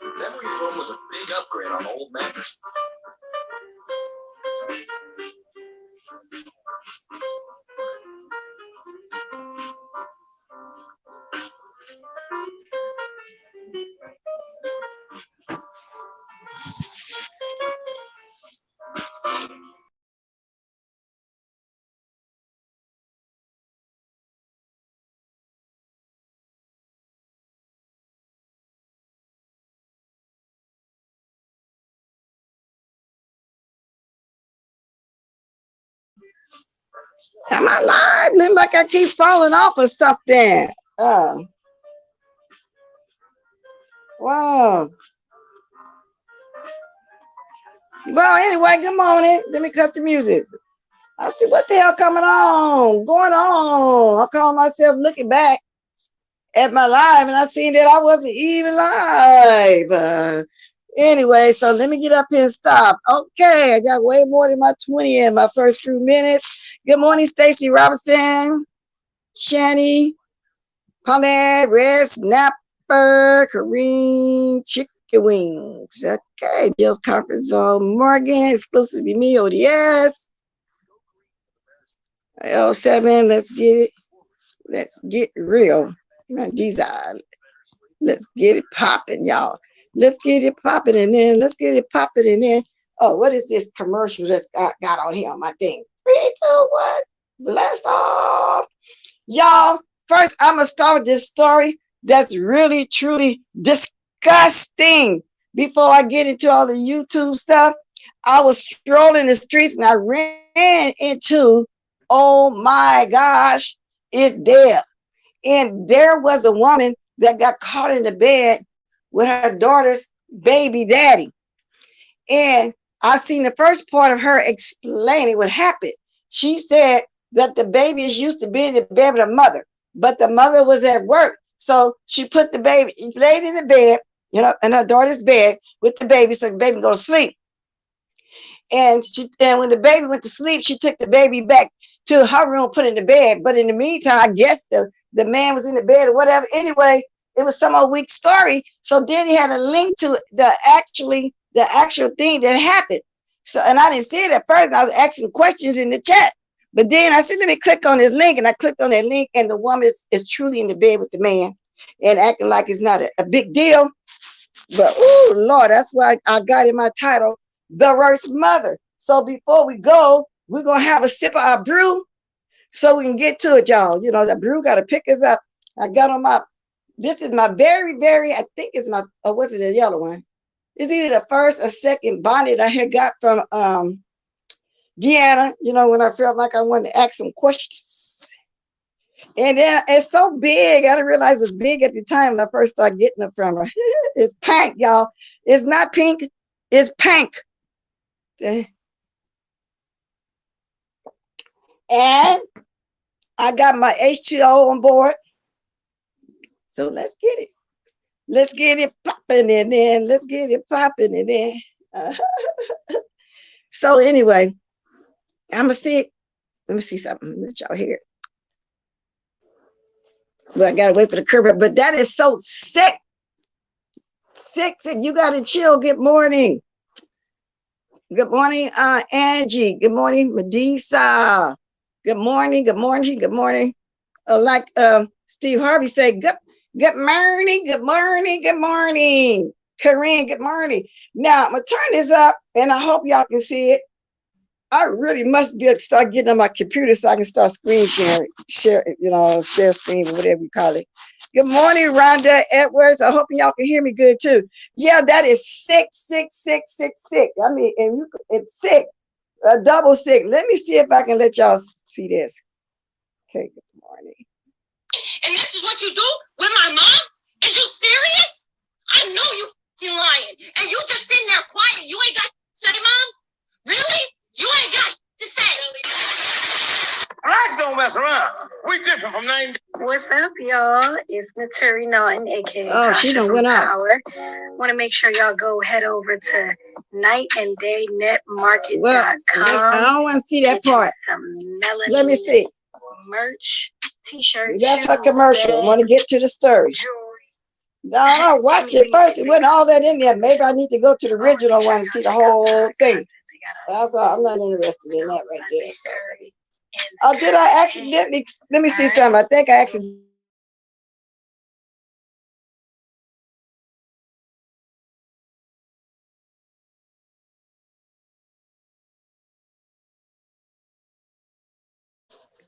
Memory foam was a big upgrade on old mattresses. Am I live? Look like I keep falling off or something. Wow. Well, anyway, good morning. Let me cut the music. I see what the hell going on. I call myself looking back at my live and I seen that I wasn't even live. Anyway, so let me get up here and stop. Okay, I got way more than my 20 in my first few minutes. Good morning, Stacy Robinson, Shani, Paulette, Red Snapper, Kareem, Chicken Wings. Okay, Bill's Conference Zone, Morgan, exclusively me, ODS. L7, let's get it. Let's get real. These are, let's get it popping, y'all. Let's get it popping and then let's get it popping and then. Oh, what is this commercial that's got on here on my thing? 3, 2, 1, blast off. Y'all, first I'm gonna start with this story that's really, truly disgusting. Before I get into all the YouTube stuff, I was strolling the streets and I ran into, oh my gosh, it's there. And there was a woman that got caught in the bed with her daughter's baby daddy. And I seen the first part of her explaining what happened. She said that the baby is used to being in the bed with her mother, but the mother was at work. So she put the baby, she laid in the bed, in her daughter's bed with the baby so the baby go to sleep. And when the baby went to sleep, she took the baby back to her room, put in the bed. But in the meantime, I guess the man was in the bed or whatever. Anyway, it was some old weak story. So then he had a link to the actual thing that happened. So, and I didn't see it at first. I was asking questions in the chat. But then I said, let me click on this link. And I clicked on that link. And the woman is truly in the bed with the man and acting like it's not a big deal. But, oh, Lord, that's why I got in my title, The Worst Mother. So before we go, we're going to have a sip of our brew so we can get to it, y'all. The brew got to pick us up. I got on this is my very, very, I think it's my, what's it, the yellow one? It's either the first or second bonnet I had got from Deanna, when I felt like I wanted to ask some questions. And then it's so big, I didn't realize it was big at the time when I first started getting it from her. It's pink, y'all. It's not pink, it's pink. Okay. And I got my H2O on board. So let's get it. Let's get it popping in there. Let's get it popping in there. So anyway, I'm gonna see. Let me see something. Let y'all hear it. Well, I gotta wait for the curve. But that is so sick. Sick. You gotta chill. Good morning. Good morning, Angie. Good morning, Medisa. Good morning. Good morning. Good morning. Like Steve Harvey said, good morning. Good morning. Good morning. Corinne, good morning. Now I'm gonna turn this up, and I hope y'all can see it. I really must be able to start getting on my computer so I can start screen sharing, share screen or whatever you call it. Good morning, Rhonda Edwards. I hope y'all can hear me good too. Yeah, that is sick. I mean, and it's sick, double sick. Let me see if I can let y'all see this. Okay, good morning. And this is what you do with my mom? Is you serious? I know you lying. And you just sitting there quiet. You ain't got to say, Mom? Really? You ain't got to say. Blacks don't mess around. We different from 90. What's up, y'all? It's Naturi Naughton, aka she done went out. Want to make sure y'all go head over to nightanddaynetmarket.com. Well, I don't want to see that part. Let me see. Merch, t-shirt. That's a commercial. I want to get to the story. No, watch it first. It wasn't all that in there. Maybe I need to go to the original one and see the whole thing. That's all. I'm not interested in that right there. So. Oh, did I accidentally? Let me see something. I think I accidentally.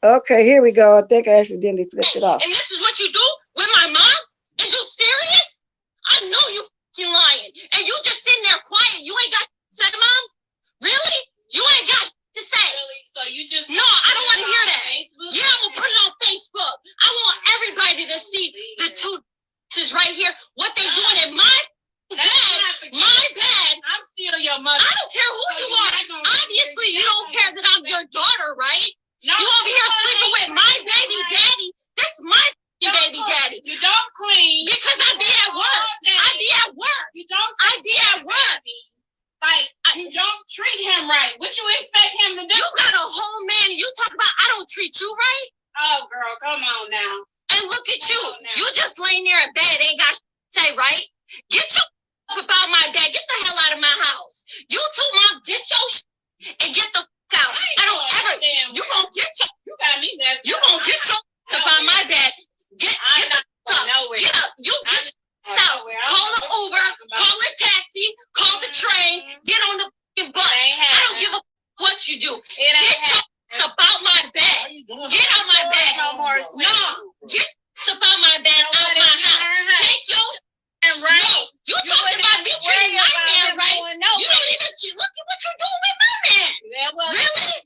Okay, here we go. I think I accidentally flipped it off. And this is what you do with my mom? Is you serious? I know you lying. And you just sitting there quiet. You ain't got to say, Mom? Really? You ain't got to say. Really? So you just... No, I don't want to hear that. Yeah, I'm going to put it on Facebook. I want everybody to see the two is right here. What they doing in my bed. My bed. I'm still your mother. I don't care who you are. Obviously, you don't care that I'm your daughter, right? No, you over here sleeping with my baby daddy. This is my baby daddy. You don't clean. Because I be at work. I be at work. You don't. I be at work. Like, you don't treat him right. What you expect him to do? You got a whole man. You talk about I don't treat you right. Oh, girl, come on now. And look at you. You just laying there in bed. Ain't got to say, right? Get your about my bed. Get the hell out of my house. You too, Mom. Get your and get the out. I don't ever. You gonna get your. You got me messed. You gonna get your about my bed. Get nowhere. Get up. You get out. Call an Uber. Call a taxi. Call the train. Get on the fucking bus. I don't give a what you do. Get your about my bed. Get out my bed. No. Get about my bed out my house. Take your. Right. No, you talking about me treating my man right. You don't even look at what you're doing with my man. Yeah, well, really?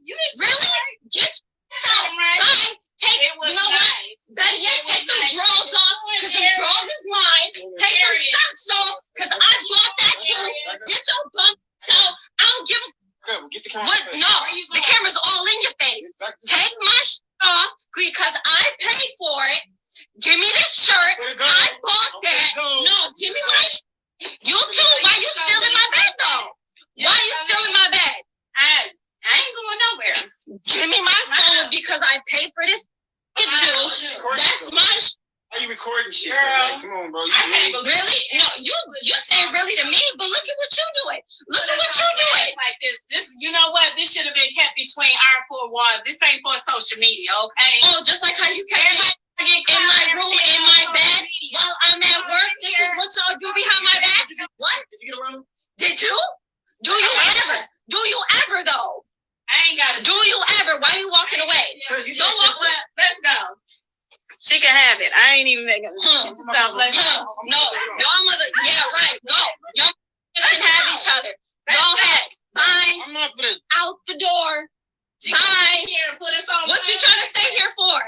Get yourself right. Take it. You know what? Better yet, take them drawers off because them drawers is mine. Take them socks off because I bought that too. Get your bum out. I don't give a. Get the camera. What? No, the camera's all in your face. Take my off because I paid for it. Give me this shirt. I bought that. No, give me my You too. Why you still in my bed though? Why you still in my bed? I ain't going nowhere. Give me my phone because I paid for this too. That's my Are you recording shit? Girl, come on, bro. Really? No, you say really to me, but look at what you doing. Look at what you doing. Like this, you know what? This should have been kept between our four walls. This ain't for social media, okay? Oh, just like how you kept it in my room, in my bed, while I'm at work. This is what y'all do behind my back. What? Did you get a line? Did you? Do you ever? Do you ever though? I ain't got it. Do you ever? Why are you walking away? Don't walk away. Let's go. She can have it. I ain't even making it. Sounds like no, y'all mother. Yeah, right. No, y'all can have each other. Go ahead. Bye. I'm not for this. Out the door. Bye. What you trying to stay here for?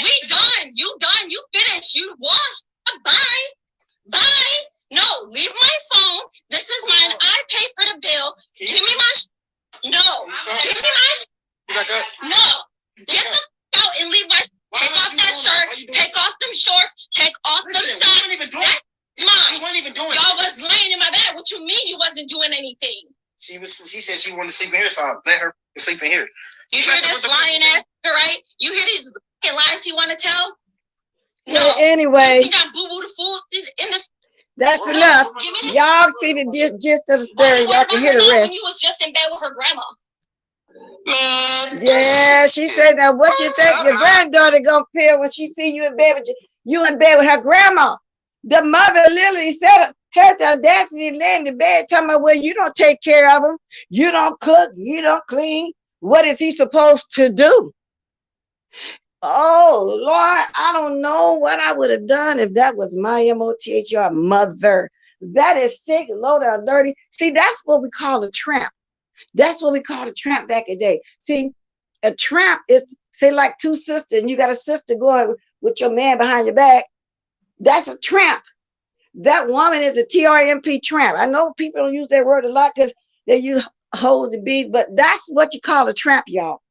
We done. You done. You finished. You washed. Bye. Bye. No, leave my phone. This is mine. I pay for the bill. Give me my. No. Give me my. No. Get the out and leave my. Take off that shirt. Take off them shorts. Take off them socks. wasn't doing anything. She said she wanted to sleep in here, so I let her sleep in here. You hear this lying ass, right? You hear these fucking lies you want to tell? No. Well, anyway. You got boo-boo the fool in this. That's enough. Y'all see the gist of the story. Y'all can hear the rest. When you was just in bed with her grandma. Man. Yeah, she said, now what you think your granddaughter gonna feel when she see you in bed with her grandma? The mother literally said, had the audacity to lay in the bed talking about, well, you don't take care of him. You don't cook. You don't clean. What is he supposed to do? Oh, Lord, I don't know what I would have done if that was my MOTHR mother. That is sick, low down, dirty. See, that's what we call a tramp. That's what we called a tramp back in the day. See, a tramp is, say, like two sisters, and you got a sister going with your man behind your back. That's a tramp. That woman is a TRMP tramp. I know people don't use that word a lot because they use hoes and bees, but that's what you call a tramp, y'all.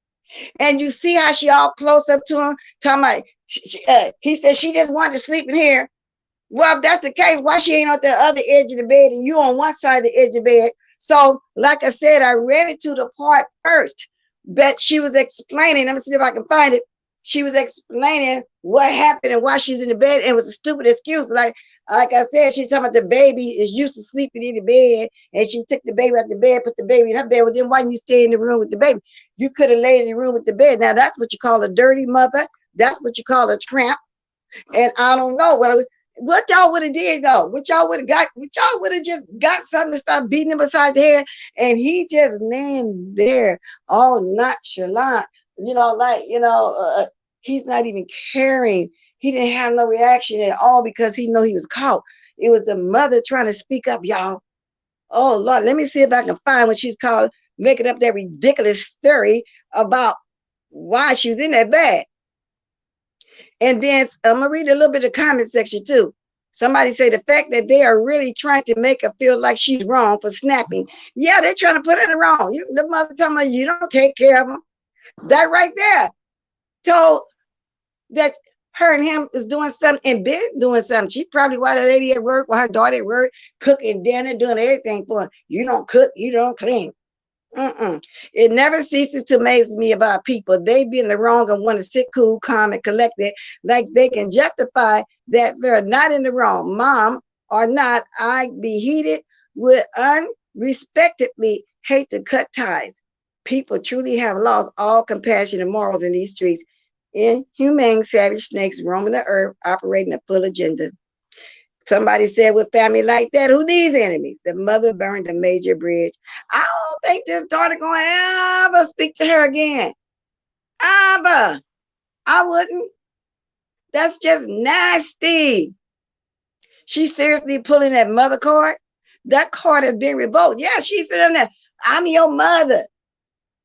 And you see how she all close up to him, talking about, he said she just wanted to sleep in here. Well, if that's the case, why she ain't on the other edge of the bed and you on one side of the edge of the bed? So, like I said, I read it to the part first, but she was explaining, let me see if I can find it. She was explaining what happened and why she's in the bed, and it was a stupid excuse. Like I said, she's talking about the baby is used to sleeping in the bed, and she took the baby out the bed, put the baby in her bed. Well, then why didn't you stay in the room with the baby? You could have laid in the room with the bed. Now, that's what you call a dirty mother. That's what you call a tramp. And I don't know what y'all would have did though. What y'all would have just got something to start beating him beside the head, and he just laying there all nonchalant, he's not even caring. He didn't have no reaction at all because he know he was caught. It was the mother trying to speak up, y'all. Oh Lord, let me see if I can find what she's called, making up that ridiculous story about why she was in that bed. And then I'm gonna read a little bit of the comment section too. Somebody say the fact that they are really trying to make her feel like she's wrong for snapping. Yeah, they're trying to put her in the wrong. The mother talking about you don't take care of them. That right there told that her and him is doing something in bed, doing something. She probably while the lady at work, while her daughter at work, cooking dinner, doing everything for her. You don't cook, you don't clean. It never ceases to amaze me about people. They be in the wrong and want to sit cool, calm, and collected, like they can justify that they're not in the wrong. Mom or not, I be heated, would unrespectedly hate to cut ties. People truly have lost all compassion and morals in these streets. Inhumane, savage snakes roaming the earth, operating a full agenda. Somebody said, with family like that, who needs enemies? The mother burned a major bridge. I don't think this daughter going to ever speak to her again. Ever. I wouldn't. That's just nasty. She's seriously pulling that mother card. That card has been revoked. Yeah, she's sitting there. I'm your mother.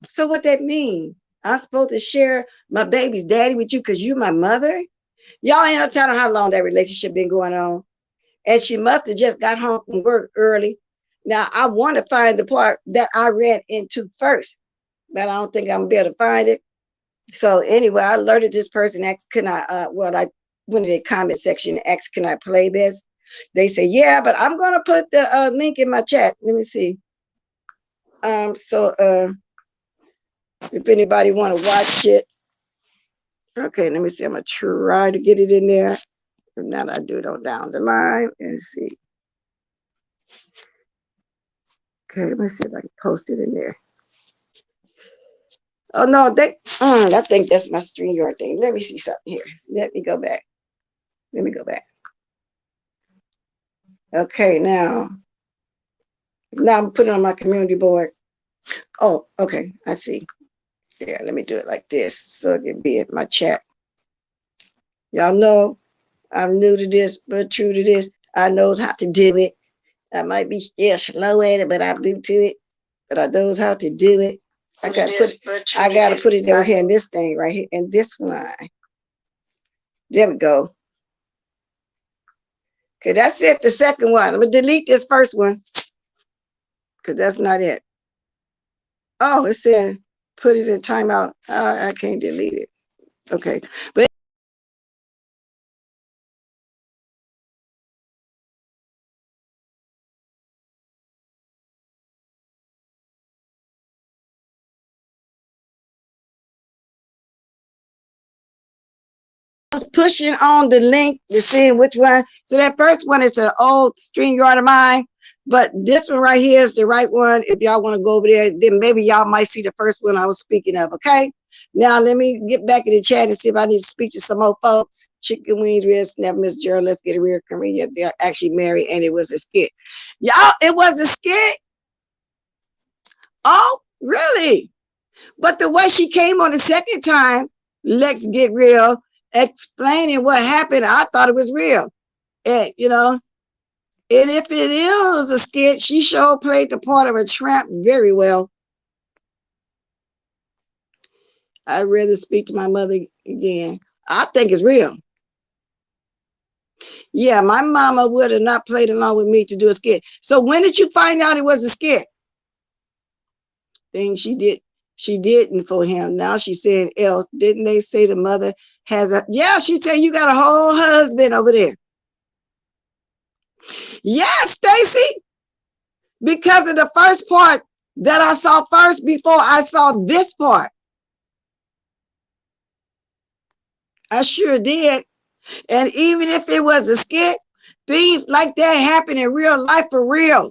So what that mean? I'm supposed to share my baby's daddy with you because you my mother? Y'all ain't no telling how long that relationship been going on. And she must have just got home from work early. Now, I want to find the part that I read into first, but I don't think I'm going to be able to find it. So anyway, I alerted this person, asked, I went to the comment section and asked, can I play this? They say, yeah, but I'm going to put the link in my chat. Let me see. If anybody want to watch it. Okay, let me see. I'm going to try to get it in there. And now I do it on down the line. Let's see. Okay, let me see if I can post it in there. Oh no, I think that's my StreamYard thing. Let me see something here. Let me go back. Okay, now I'm putting it on my community board. Oh, okay, I see. Yeah, let me do it like this so it can be in my chat. Y'all know I'm new to this, but true to this. I know how to do it. I might be slow at it, but I'm new to it. But I knows how to do it. I gotta put it over here in this thing right here, in this one. There we go. Okay, that's it. The second one. I'm gonna delete this first one because that's not it. Oh, it said put it in timeout. I can't delete it. Okay, but was pushing on the link to see which one. So that first one is an old StreamYard of mine, but this one right here is the right one. If y'all want to go over there, then maybe y'all might see the first one I was speaking of, okay? Now, let me get back in the chat and see if I need to speak to some more folks. Chicken wings, red snap, Miss Gerald, let's get a real Korean. They're actually married, and it was a skit. Y'all, it was a skit? Oh, really? But the way she came on the second time, let's get real, explaining what happened, I thought it was real. And, you know, and if it is a skit, she sure played the part of a tramp very well. I'd rather speak to my mother again. I think it's real. Yeah, my mama would have not played along with me to do a skit. So when did you find out it was a skit? Thing she didn't for him. Now she's saying else. Didn't they say the mother has a, yeah, she said you got a whole husband over there. Yeah, Stacy. Because of the first part that I saw first before I saw this part. I sure did. And even if it was a skit, things like that happen in real life for real.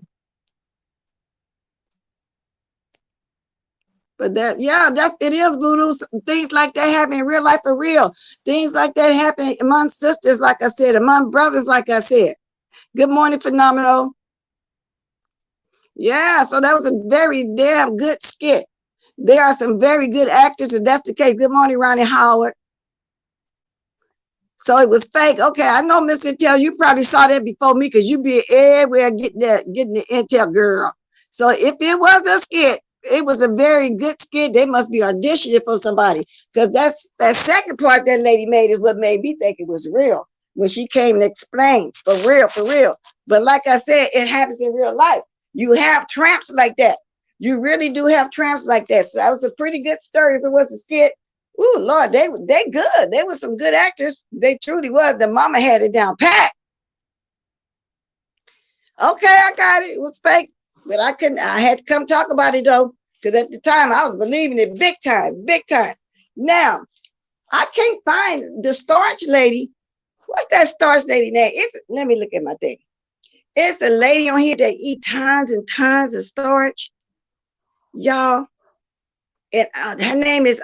But that, yeah, it is voodoo. Things like that happen in real life for real. Things like that happen among sisters, like I said, among brothers, like I said. Good morning, Phenomenal. Yeah, so that was a very damn good skit. There are some very good actors, if that's the case. Good morning, Ronnie Howard. So it was fake. Okay, I know, Miss Intel, you probably saw that before me because you be everywhere getting the Intel girl. So if it was a skit, it was a very good skit. They must be auditioning for somebody because that second part that lady made is what made me think it was real when she came and explained for real, for real. But like I said, it happens in real life. You have tramps like that. You really do have tramps like that. So that was a pretty good story if it was a skit. Ooh, Lord, they good. They were some good actors. They truly was. The mama had it down pat. Okay, I got it. It was fake, but I had to come talk about it though, because at the time I was believing it big time, big time. Now, I can't find the starch lady. What's that starch lady name? Let me look at my thing. It's a lady on here that eat tons and tons of starch, y'all. And her name is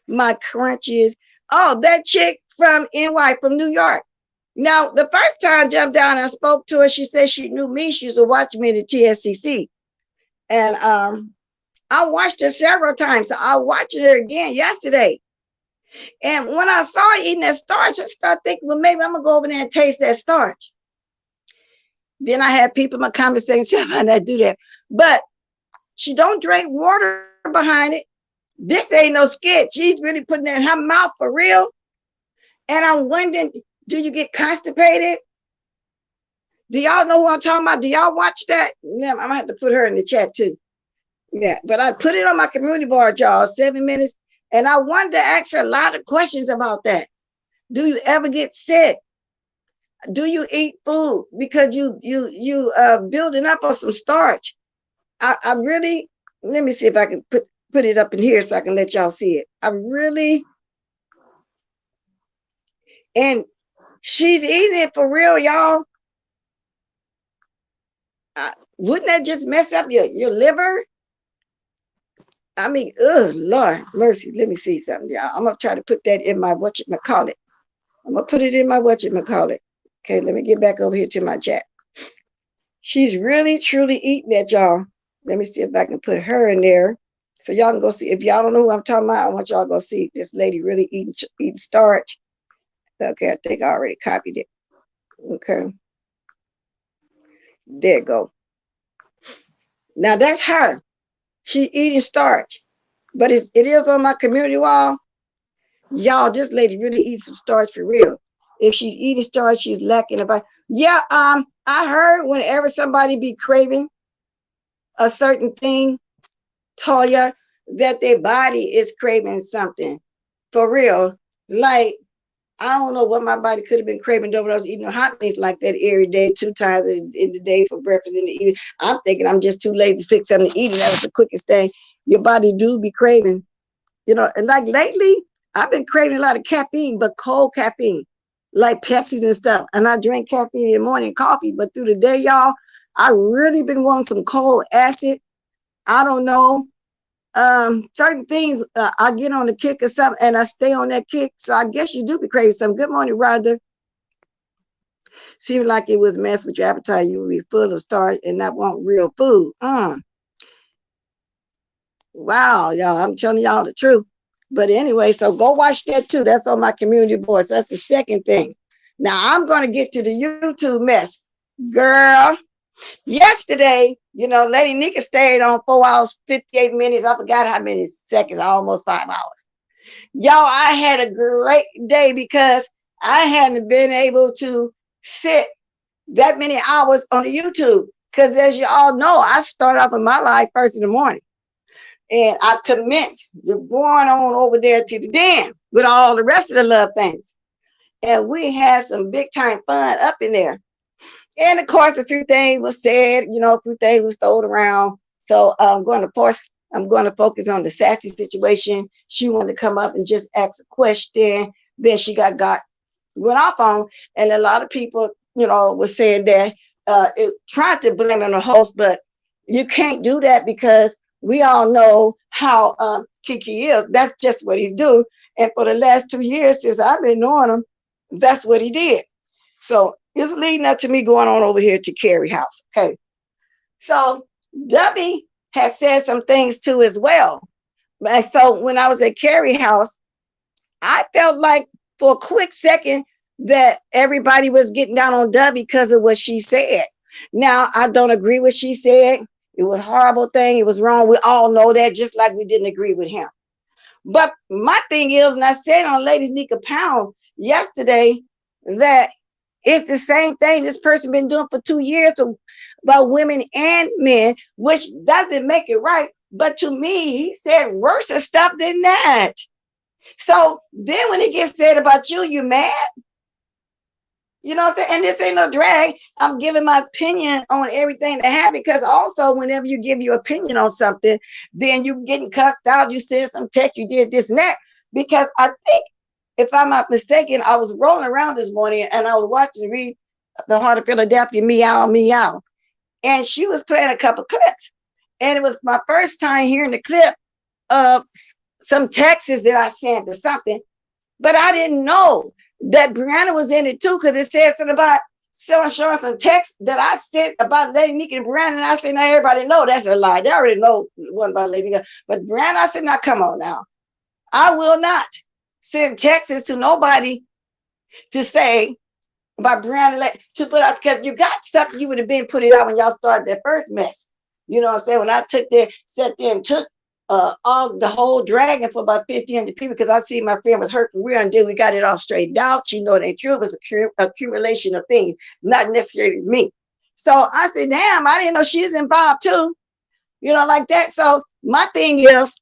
my crunchies. Oh, that chick from NY, from New York. Now, the first time I jumped down and I spoke to her, she said she knew me. She used to watch me in the TSCC. And I watched her several times. So I watched her again yesterday. And when I saw her eating that starch, I started thinking, well, maybe I'm going to go over there and taste that starch. Then I had people in my comment section saying I do that. But she don't drink water behind it. This ain't no skit. She's really putting that in her mouth for real. And I'm wondering, do you get constipated? Do y'all know what I'm talking about? Do y'all watch that? Yeah, I'm gonna have to put her in the chat too. Yeah, but I put it on my community board, y'all, 7 minutes. And I wanted to ask her a lot of questions about that. Do you ever get sick? Do you eat food because you building up on some starch? I really, let me see if I can put it up in here so I can let y'all see it. I really, and she's eating it for real, y'all. Wouldn't that just mess up your liver? I mean, oh Lord mercy. Let me see something, y'all. I'm gonna try to put that in my whatchamacallit. I'm gonna put it in my whatchamacallit. Okay, let me get back over here to my chat. She's really truly eating that, y'all. Let me see if I can put her in there so y'all can go see. If y'all don't know who I'm talking about, I want y'all to go see this lady really eating starch. Okay, I think I already copied it. Okay, there you go. Now that's her. She's eating starch, but it is on my community wall. Y'all, this lady really eats some starch for real. If she's eating starch, she's lacking about. Yeah, I heard whenever somebody be craving a certain thing, Toya, that their body is craving something for real. Like, I don't know what my body could have been craving over. I was eating hot things like that every day, 2 times in the day for breakfast and the evening. I'm thinking I'm just too lazy to fix something to eat. That was the quickest thing. Your body do be craving, you know. And like lately, I've been craving a lot of caffeine, but cold caffeine, like Pepsis and stuff. And I drink caffeine in the morning, coffee, but through the day, y'all, I really been wanting some cold acid. I don't know. Certain things I get on the kick or something, and I stay on that kick. So I guess you do be craving something. Good morning, Rhonda. Seemed like it was mess with your appetite. You will be full of starch and not want real food. Wow, y'all, I'm telling y'all the truth. But anyway, so go watch that too. That's on my community board. So that's the second thing. Now I'm going to get to the YouTube mess. Girl, yesterday, you know, Lady Nika stayed on 4 hours, 58 minutes. I forgot how many seconds, almost 5 hours. Y'all, I had a great day because I hadn't been able to sit that many hours on the YouTube. Because as you all know, I start off in my life first in the morning. And I commenced going on over there to the den with all the rest of the love things. And we had some big time fun up in there. And of course, a few things was said, you know, a few things was thrown around. So I'm going to focus on the Sassy situation. She wanted to come up and just ask a question. Then she went off on, and a lot of people, you know, were saying that tried to blame it on the host, but you can't do that because we all know how Kiki is. That's just what he's doing. And for the last 2 years since I've been knowing him, that's what he did. So it's leading up to me going on over here to KERI house. Okay. So Debbie has said some things too as well. And so when I was at KERI house, I felt like for a quick second that everybody was getting down on Debbie because of what she said. Now, I don't agree with what she said. It was a horrible thing. It was wrong. We all know that, just like we didn't agree with him. But my thing is, and I said on Ladies Nika Pound yesterday, that it's the same thing this person been doing for 2 years about women and men, which doesn't make it right. But to me, he said worse stuff than that. So then when it gets said about you, you mad? You know what I'm saying? And this ain't no drag. I'm giving my opinion on everything that happened, because also whenever you give your opinion on something, then you getting cussed out. You said some text, you did this and that. Because I think, if I'm not mistaken, I was rolling around this morning and I was watching read The Heart of Philadelphia, Meow, Meow. And she was playing a couple clips. And it was my first time hearing the clip of some texts that I sent or something. But I didn't know that Brianna was in it too, because it said something about showing some text that I sent about Lady Nika and Brianna. And I said, now everybody know that's a lie. They already know it wasn't about Lady Nika. But Brianna, I said, now come on now. I will not send texts to nobody to say about Brianna to put out, because you got stuff you would have been put it out when y'all started that first mess. You know what I'm saying? When I sat there and took all the whole dragon for about 1,500 people, because I see my friend was hurt for real, and then we got it all straightened out. You know, it ain't true. It was a accumulation of things, not necessarily me. So I said, damn, I didn't know she's involved too. You know, like that. So my thing is,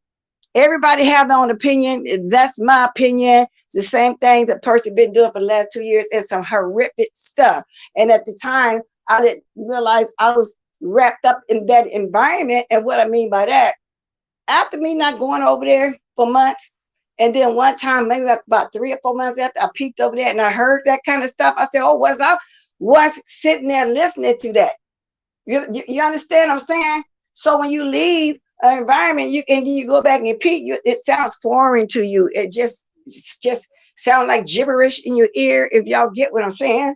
everybody have their own opinion. That's my opinion. It's the same thing that person been doing for the last 2 years, and some horrific stuff. And at the time, I didn't realize I was wrapped up in that environment. And what I mean by that, after me not going over there for months, and then one time, maybe about 3 or 4 months after, I peeked over there and I heard that kind of stuff. I said, oh, was sitting there listening to that. You understand what I'm saying? So when you leave an environment, you go back and peek, it sounds foreign to you. It just sounds like gibberish in your ear, if y'all get what I'm saying.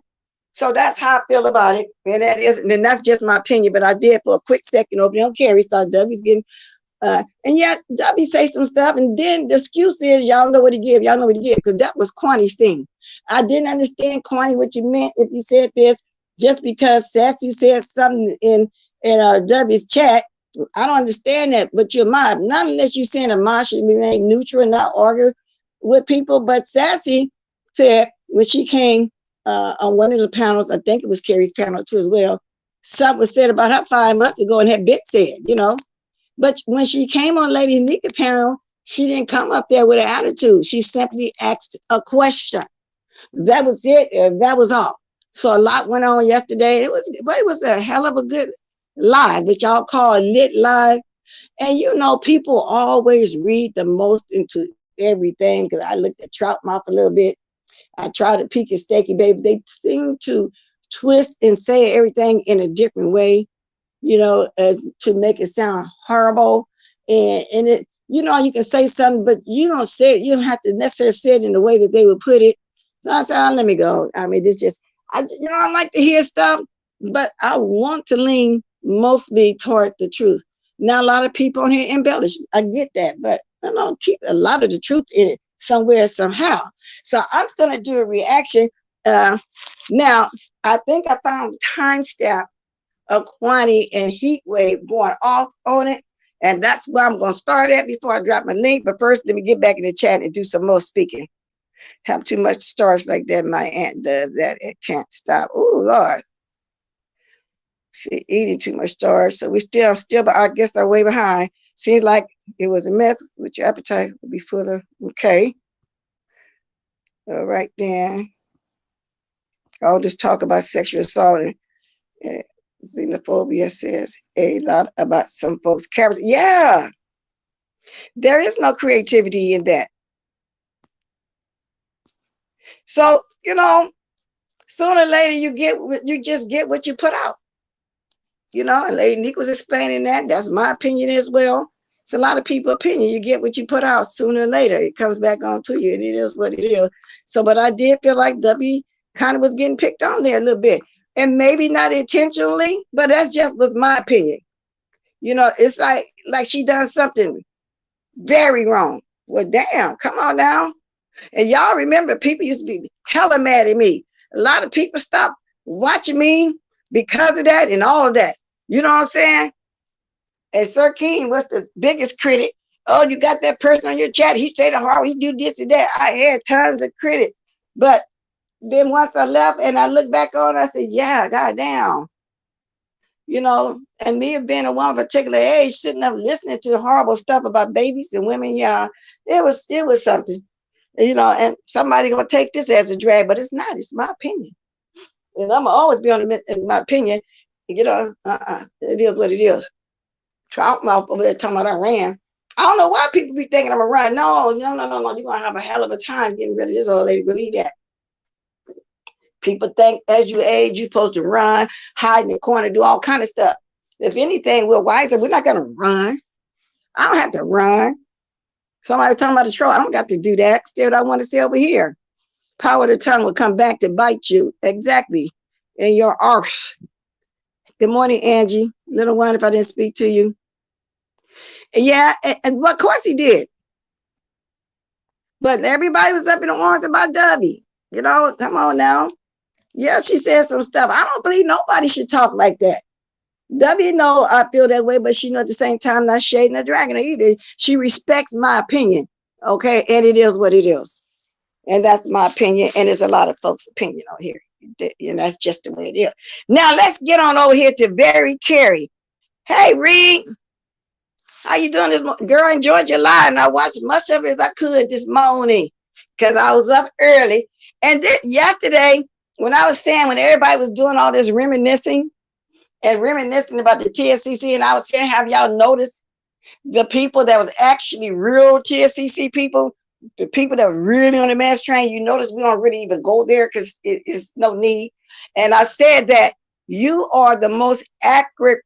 So that's how I feel about it. And that's just my opinion, but I did for a quick second over there on KERI, thought W's getting and yet W say some stuff, and then the excuse is y'all know what he give, because that was Kwani's thing. I didn't understand, Kwani, what you meant if you said this, just because Sassy said something in W's chat. I don't understand that, but you're mob. Not unless you're saying a mob should remain neutral and not argue with people. But Sassy said when she came on one of the panels, I think it was KERI's panel too as well, something was said about her 5 months ago and had been said, you know. But when she came on Lady Nika panel, she didn't come up there with an attitude. She simply asked a question. That was it. That was all. So a lot went on yesterday. It was a hell of a good live, which y'all call a lit live. And you know, people always read the most into everything because I looked at Trout Mouth a little bit. I tried to peek at Steaky Baby. They seem to twist and say everything in a different way, you know, to make it sound horrible. And it, you know, you can say something, but you don't say it. You don't have to necessarily say it in the way that they would put it. So I said, oh, let me go. I mean, this just, you know, I like to hear stuff, but I want to lean mostly toward the truth. Now, a lot of people on here embellish. I get that, but I don't keep a lot of the truth in it somewhere, somehow. So I'm going to do a reaction. Now, I think I found the timestamp of Quantity and Heatwave going off on it. And that's where I'm going to start at before I drop my link. But first, let me get back in the chat and do some more speaking. Have too much starch like that. My aunt does that. It can't stop. Oh, Lord. She eating too much starch. So we still, but I guess I'm way behind. Seems like it was a mess with your appetite would be full of, okay. All right, then. I'll just talk about sexual assault and xenophobia says a lot about some folks' character. Yeah, there is no creativity in that. So, you know, sooner or later you just get what you put out. You know, and Lady Nick was explaining that. That's my opinion as well. It's a lot of people's opinion. You get what you put out sooner or later. It comes back on to you, and it is what it is. So, but I did feel like W kind of was getting picked on there a little bit. And maybe not intentionally, but that's just was my opinion. You know, it's like she done something very wrong. Well, damn, come on now. And y'all remember, people used to be hella mad at me. A lot of people stopped watching me because of that and all of that. You know what I'm saying? And Sir King was the biggest critic. Oh, you got that person on your chat. He stayed hard. He do this and that. I had tons of critic. But then once I left and I looked back on, I said, yeah, goddamn. You know, and me being a woman of particular age, sitting up listening to horrible stuff about babies and women, yeah, it was something. You know, and somebody gonna take this as a drag, but it's not. It's my opinion. And I'm always be on my opinion. You know, it is what it is. Trout Mouth over there talking about I ran. I don't know why people be thinking I'm a run. No. You're gonna have a hell of a time getting rid of this old lady. Believe that. People think as you age, you're supposed to run, hide in the corner, do all kind of stuff. If anything, we're wiser. We're not gonna run. I don't have to run. Somebody talking about the troll. I don't got to do that. Still, I want to see over here. Power of the tongue will come back to bite you. Exactly. In your arse. Good morning, Angie. Little one, if I didn't speak to you. Yeah, and of course he did. But everybody was up in the arms about Dubby. You know, come on now. Yeah, she said some stuff. I don't believe nobody should talk like that. Dubby know I feel that way, but she know at the same time not shading or dragging her either. She respects my opinion. Okay, and it is what it is. And that's my opinion, and there's a lot of folks' opinion on here. And that's just the way it is. Now let's get on over here to Very KERI. Hey, Reed. How you doing this morning? Girl, I enjoyed your live, and I watched much of it as I could this morning because I was up early. And yesterday, when I was saying, when everybody was doing all this reminiscing about the TSCC, and I was saying, have y'all noticed the people that was actually real TSCC people, the people that were really on the mass train? You notice we don't really even go there because it's no need. And I said that you are the most accurate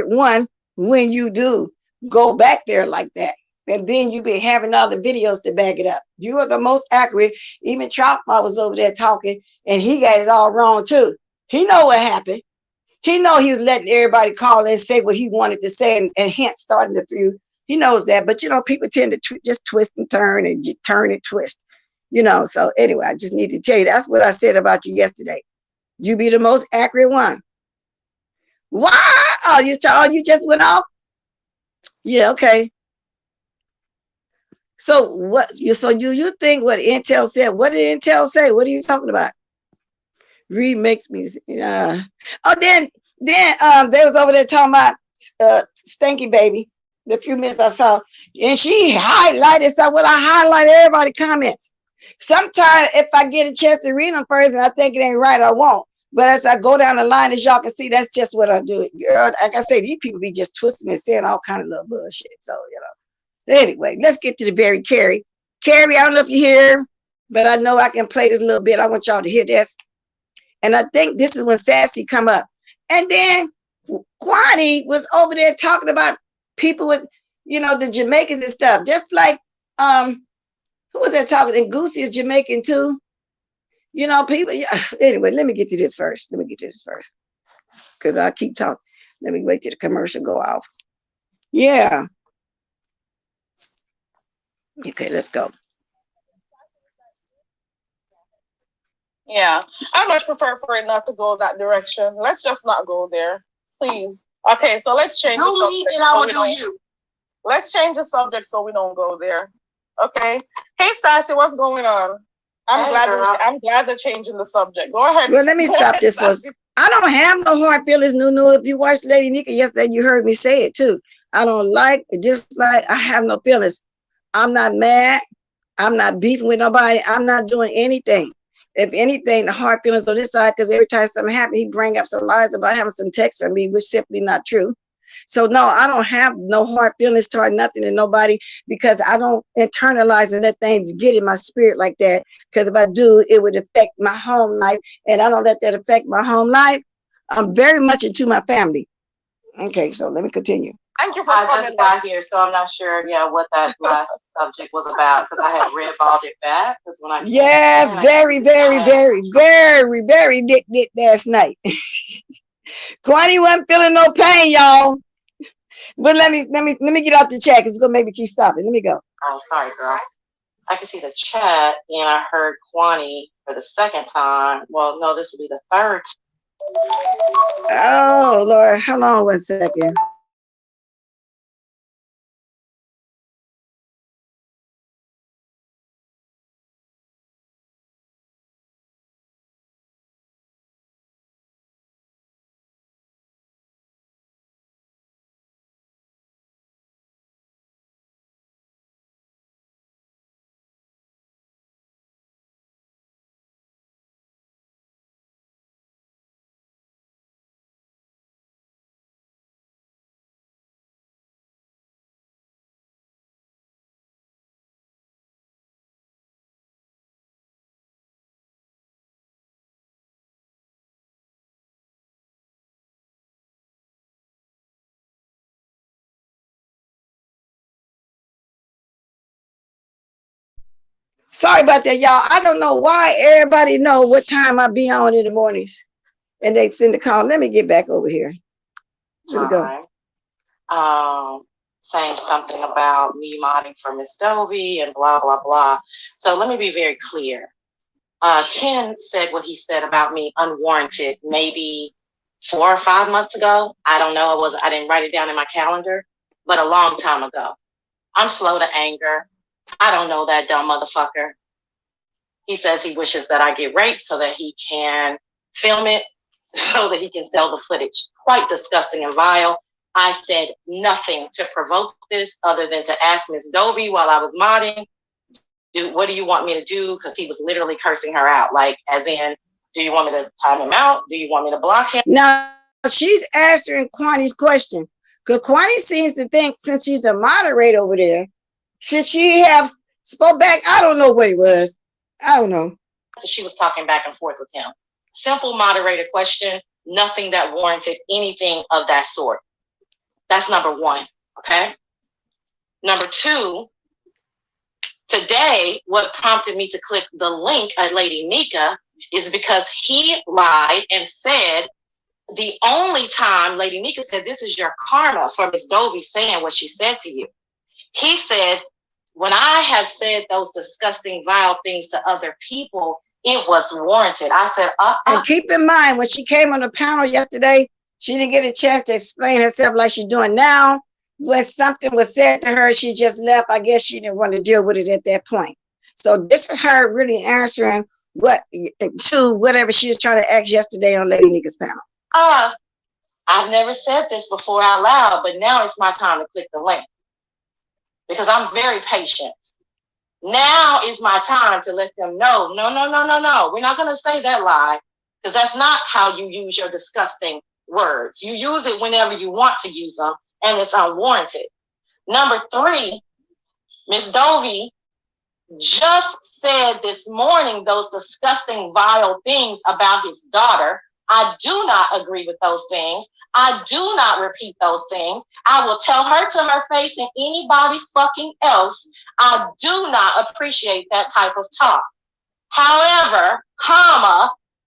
one when you do go back there like that. And then you be having all the videos to back it up. You are the most accurate. Even Chopma was over there talking, and he got it all wrong too. He know what happened. He know he was letting everybody call and say what he wanted to say, and hence starting a few. He knows that, but you know, people tend to just twist and turn, and you turn and twist. You know, so anyway, I just need to tell you, that's what I said about you yesterday. You be the most accurate one. Why? Oh, you just went off? Yeah, okay. So do you think what Intel said? What did Intel say? What are you talking about? Remix music. Oh, then they was over there talking about Stanky Baby. The few minutes I saw, and she highlighted stuff. Well, I highlight everybody's comments. Sometimes if I get a chance to read them first and I think it ain't right, I won't. But as I go down the line, as y'all can see, that's just what I do. Girl, like I say, these people be just twisting and saying all kind of little bullshit. So, you know. Anyway, let's get to the Very KERI. KERI, I don't know if you hear, but I know I can play this a little bit. I want y'all to hear this. And I think this is when SASSY come up. And then Kwani was over there talking about people with, you know, the Jamaicans and stuff. Just like, who was that talking? And Goosey is Jamaican too. You know, people, yeah. Anyway, let me get to this first. Because I keep talking. Let me wait till the commercial go off. Yeah. Okay, let's go. Yeah, I much prefer for it not to go that direction. Let's just not go there, please. Okay, so let's change the subject. And I will do you. Let's change the subject so we don't go there. Okay. Hey, Sassy, what's going on? I'm glad they're changing the subject. Go ahead. Well, let me stop this first. I don't have no hard feelings, Nunu. If you watched Lady Nika yesterday, you heard me say it too. I don't like, just like I have no feelings. I'm not mad. I'm not beefing with nobody. I'm not doing anything. If anything, the hard feelings on this side, because every time something happens, he bring up some lies about having some text from me, which simply not true. So no, I don't have no hard feelings toward nothing and nobody, because I don't internalize and let things get in my spirit like that. Because if I do, it would affect my home life, and I don't let that affect my home life. I'm very much into my family. Okay, so let me continue. Thank you for I just got here, so I'm not sure, what that last subject was about, because I had red balled it back. Because when I very dick last night. Kwani wasn't feeling no pain, y'all. But let me get off the chat, because it's gonna make me keep stopping. Let me go. Oh, sorry, girl. I can see the chat, and I heard Kwani for the second time. Well, no, this will be the third. Oh Lord, hold on 1 second. Sorry about that, y'all. I don't know why everybody know what time I be on in the mornings, and they send the call. Let me get back over here. Here we go. Saying something about me modding for Miss Dovey and blah blah blah. So let me be very clear. Ken said what he said about me unwarranted, maybe 4 or 5 months ago. I don't know. I didn't write it down in my calendar, but a long time ago. I'm slow to anger. I don't know that dumb motherfucker. He says he wishes that I get raped so that he can film it, so that he can sell the footage. Quite disgusting and vile. I said nothing to provoke this other than to ask Miss Dovey while I was modding, what do you want me to do? Because he was literally cursing her out. Like, as in, do you want me to time him out? Do you want me to block him? Now, she's answering Kwani's question. Because Kwani seems to think, since she's a moderator over there, should she have spoke back? I don't know what it was. I don't know. She was talking back and forth with him. Simple moderator question, nothing that warranted anything of that sort. That's number one, okay? Number two, today, what prompted me to click the link at Lady Nika is because he lied and said the only time Lady Nika said, this is your karma for Miss Dovey saying what she said to you. He said, when I have said those disgusting, vile things to other people, it was warranted. I said, And keep in mind, when she came on the panel yesterday, she didn't get a chance to explain herself like she's doing now. When something was said to her, she just left. I guess she didn't want to deal with it at that point. So this is her really answering to whatever she was trying to ask yesterday on Lady Nika's panel. I've never said this before out loud, but now it's my time to click the link. Because I'm very patient. Now is my time to let them know, no. We're not going to say that lie, because that's not how you use your disgusting words. You use it whenever you want to use them, and it's unwarranted. Number three, Miss Dovey just said this morning those disgusting, vile things about his daughter. I do not agree with those things. I do not repeat those things. I will tell her to her face and anybody fucking else. I do not appreciate that type of talk. However,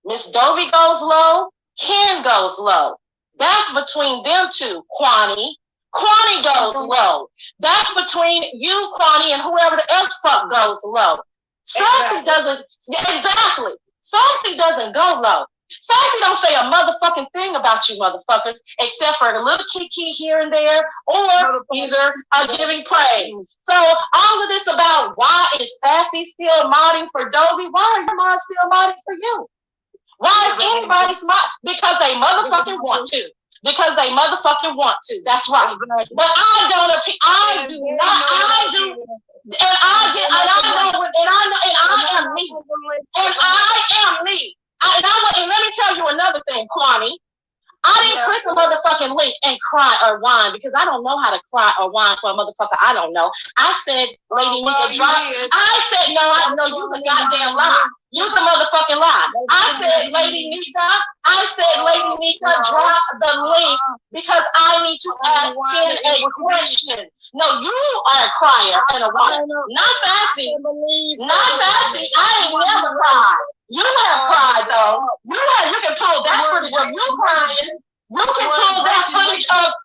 Miss Dovey goes low, Ken goes low. That's between them two, Kwani. Kwani goes low. That's between you, Kwani, and whoever the else fuck goes low. Sassy doesn't, exactly. Sassy doesn't go low. Sassy don't say a motherfucking thing about you motherfuckers, except for a little kiki here and there, or either giving praise. So all of this about why is Sassy still modding for Dovey? Why are your mods still modding for you? Why is anybody smart? Because they motherfucking want to. Because they motherfucking want to. That's right. But I do not, and I am me. And I am me. And let me tell you another thing, Kwani. I didn't click the motherfucking link and cry or whine because I don't know how to cry or whine for a motherfucker I don't know. I said, Lady Nika, drop. I said, no, you's a goddamn lie. You's a motherfucking lie. I said, Lady Nika, drop the link because I need to ask Ken a question. No, you are a crier and a whiner. Not Sassy. Not Sassy. I ain't never cried. You have cried though. You can pull that footage of you crying. You can pull that footage of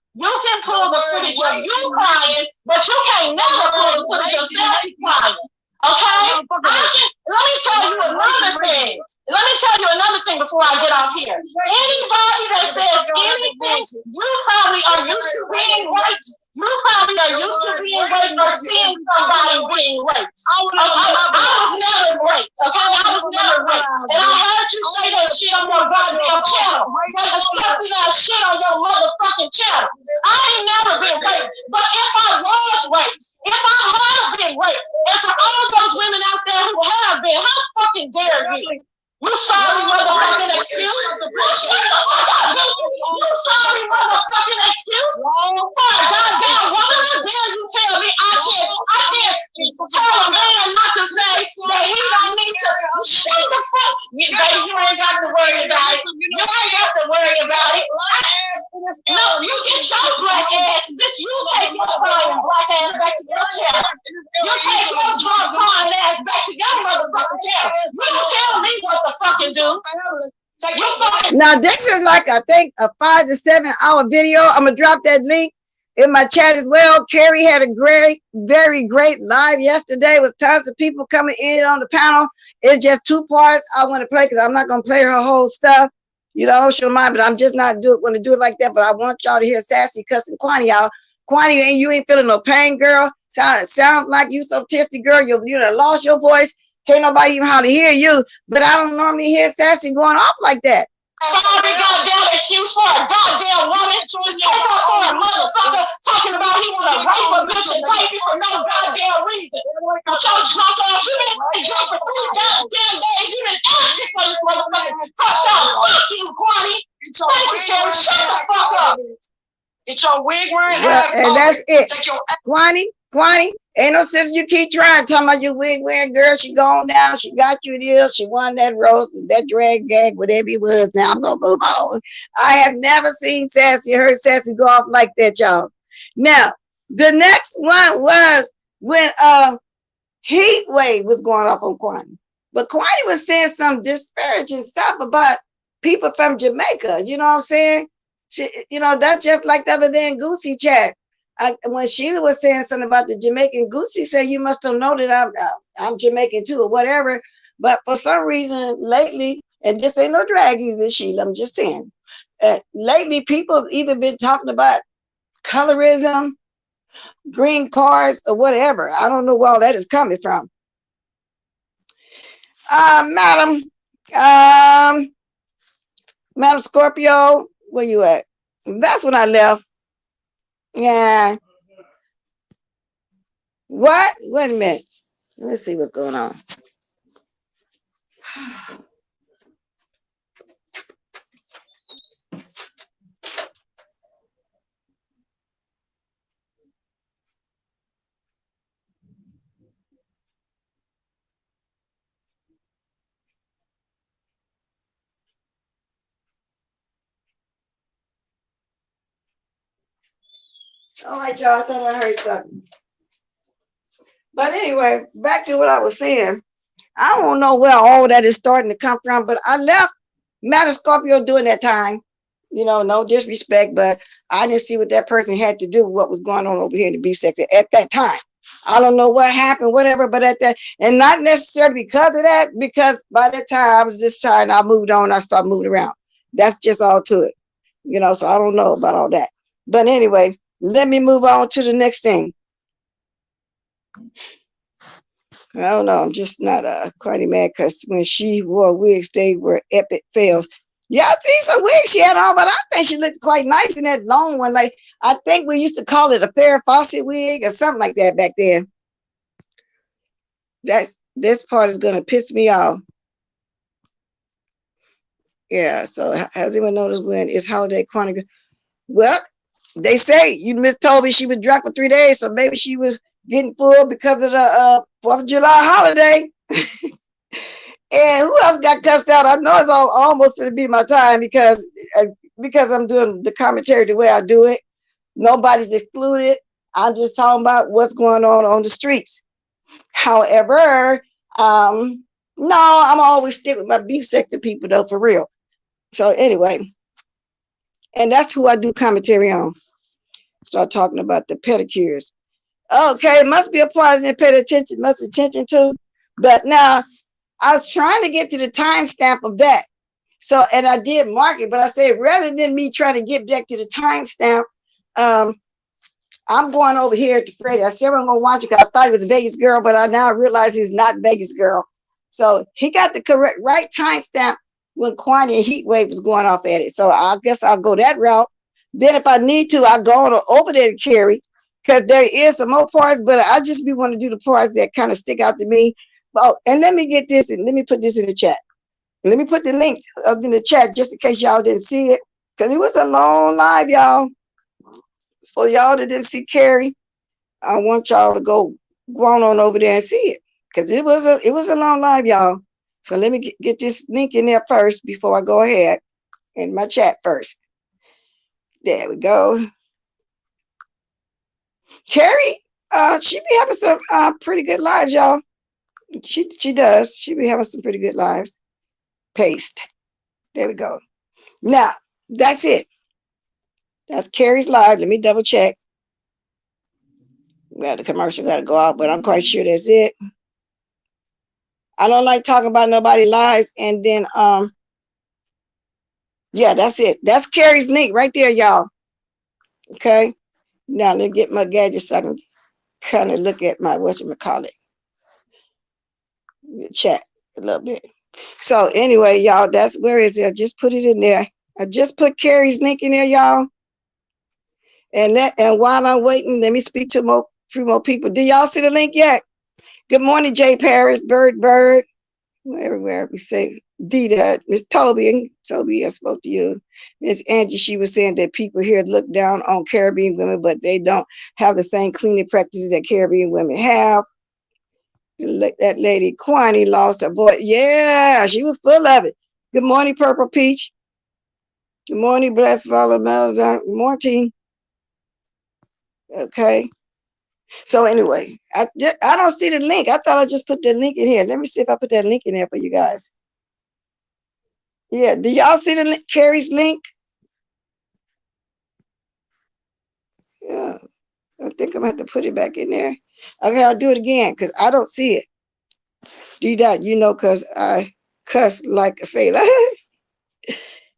you crying, but you can't never pull the footage of Sassy crying. Okay? Let me tell you another thing before I get off here. Anybody that says anything, you probably are used to being raped. You probably are used to being raped or seeing somebody being raped. I was never raped, okay? I was never raped. And I heard you say that shit on your goddamn channel. That disgusting ass shit on your motherfucking channel. I ain't never been raped. But if I was raped, if I have been raped, and for all those women out there who have been, how fucking dare you? You sorry motherfucking excuse? Shut the fuck up, you sorry motherfucking excuse? Goddamn woman, how dare you tell me I can't tell a man not to say that he don't need to shut the fuck. Baby, you ain't got to worry about it. You ain't got to worry about it. No, you get your black ass, bitch. You take your crying black ass back to your channel. You take your drunk crying ass back to your motherfucking channel. You don't tell me what the fucking do. Now this is like I think a 5 to 7 hour video. I'm gonna drop that link in my chat as well. KERI had a very great live yesterday with tons of people coming in on the panel. It's just 2 parts I want to play because I'm not gonna play her whole stuff. You know, she'll mind, but I'm just not going to do it like that. But I want y'all to hear Sassy cussing Kwani out. Kwani, you ain't feeling no pain, girl. Sounds like you so tipsy, girl. You done lost your voice. Can't nobody even hardly hear you. But I don't normally hear Sassy going off like that. Sorry, goddamn excuse for a goddamn woman. Take up for a motherfucker talking about he was a rape a bitch and take me for no goddamn reason. But your drunk ass, you been drunk for 3 goddamn days. You been asking for this motherfucker. Fuck you, Kwani. Thank you, KERI. Shut the fuck up. Get your wig wearing ass. And that's it. Kwani, ain't no sense you keep trying talking about your wig wearing girl. She gone down. She got you deal. She won that roast, that drag gag, whatever it was. Now I'm gonna move on. I have never seen Sassy, heard Sassy go off like that, y'all. Now the next one was when Heatwave was going off on Kwani, but Kwani was saying some disparaging stuff about people from Jamaica. You know what I'm saying? She, that's just like the other day in Goosey chat. When Sheila was saying something about the Jamaican, Goosey said, you must have known that I'm Jamaican too or whatever. But for some reason lately, and this ain't no drag either, Sheila, I'm just saying, lately people have either been talking about colorism, green cards, or whatever. I don't know where all that is coming from. Madam Scorpio, where you at? That's when I left. Yeah. What? Wait a minute. Let's see what's going on. All right, y'all. I thought I heard something. But anyway, back to what I was saying. I don't know where all that is starting to come from, but I left Matter Scorpio during that time. You know, no disrespect, but I didn't see what that person had to do with what was going on over here in the beef sector at that time. I don't know what happened, whatever, but at that, and not necessarily because of that, because by that time I was just tired and I moved on, I started moving around. That's just all to it. You know, so I don't know about all that. But anyway, let me move on to the next thing. I don't know. I'm just not quite mad because when she wore wigs, they were epic fails. Y'all see some wigs she had on, but I think she looked quite nice in that long one. Like, I think we used to call it a Farrah Fawcett wig or something like that back then. This part is gonna piss me off. Yeah. So has anyone noticed when it's holiday chronicle? Well, they say you Miss Toby she was drunk for 3 days, so maybe she was getting full because of the 4th of July holiday. And who else got cussed out? I know it's almost going to be my time because I'm doing the commentary the way I do it. Nobody's excluded. I'm just talking about what's going on the streets. However, no, I'm always stick with my beef sector people though, for real. So anyway, and that's who I do commentary on. Start talking about the pedicures. Okay, it must be a part that paid attention to. But now I was trying to get to the timestamp of that. So, and I did mark it, but I said, rather than me trying to get back to the timestamp, I'm going over here to Freddie. I said, I'm going to watch it because I thought he was a Vegas girl, but I now realize he's not Vegas girl. So he got the right timestamp when Kwani and Heatwave was going off at it. So I guess I'll go that route. Then if I need to, I'll go on over there to KERI because there is some more parts, but I just be wanting to do the parts that kind of stick out to me. Oh, and let me get this and let me put this in the chat. Let me put the link in the chat just in case y'all didn't see it. Because it was a long live, y'all. For y'all that didn't see KERI, I want y'all to go on over there and see it. Because it was a long live, y'all. So let me get this link in there first before I go ahead in my chat first. There we go. KERI, she be having some pretty good lives, y'all. She does. She be having some pretty good lives. Paste. There we go. Now, that's it. That's KERI's live. Let me double check. Well, the commercial got to go out, but I'm quite sure that's it. I don't like talking about nobody's lives. And then, yeah, that's it. That's KERI's link right there, y'all. Okay. Now, let me get my gadget so I can kind of look at my, whatchamacallit, chat a little bit. So anyway, y'all, that's where is it? I just put it in there. I just put KERI's link in there, y'all. And while I'm waiting, let me speak to a few more people. Do y'all see the link yet? Good morning, Jay Paris, Bird, everywhere we say Dita, Miss Toby, I spoke to you. Miss Angie, she was saying that people here look down on Caribbean women, but they don't have the same cleaning practices that Caribbean women have. That lady Kwani lost her voice. Yeah, she was full of it. Good morning, Purple Peach. Good morning, Blessed Father Melodon. Good morning. Okay. So anyway, I don't see the link. I thought I just put the link in here. Let me see if I put that link in there for you guys. Yeah, do y'all see the link, KERI's link? Yeah, I think I'm gonna have to put it back in there. Okay, I'll do it again because I don't see it. Do that, you know, because I cuss like a sailor.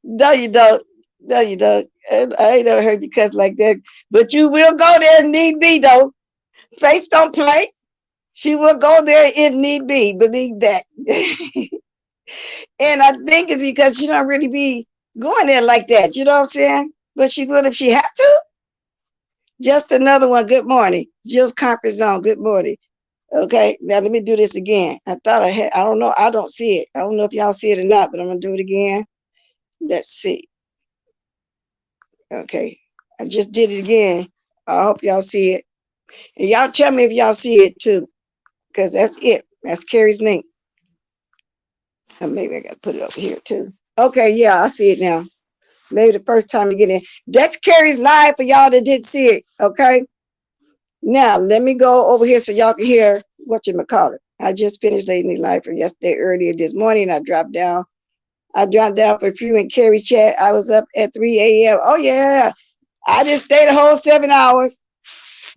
No, you don't. No, you don't. I ain't never heard you cuss like that. But you will go there if need be, though. Face don't play. She will go there if need be. Believe that. And I think it's because she don't really be going there like that. You know what I'm saying? But she will if she had to. Just another one. Good morning. Jill's Conference Zone. Good morning. Okay, now let me do this again. I thought I had, I don't know. I don't see it. I don't know if y'all see it or not, but I'm going to do it again. Let's see. Okay, I just did it again. I hope y'all see it. And y'all tell me if y'all see it too, because that's it. That's KERI's link. And maybe I got to put it over here too. Okay, yeah, I see it now. Maybe the first time you get in. That's KERI's live for y'all that didn't see it. Okay. Now let me go over here so y'all can hear whatchamacallit. I just finished Lady Live from yesterday earlier this morning. I dropped down. For a few in KERI chat. I was up at 3 a.m. Oh yeah. I just stayed a whole 7 hours,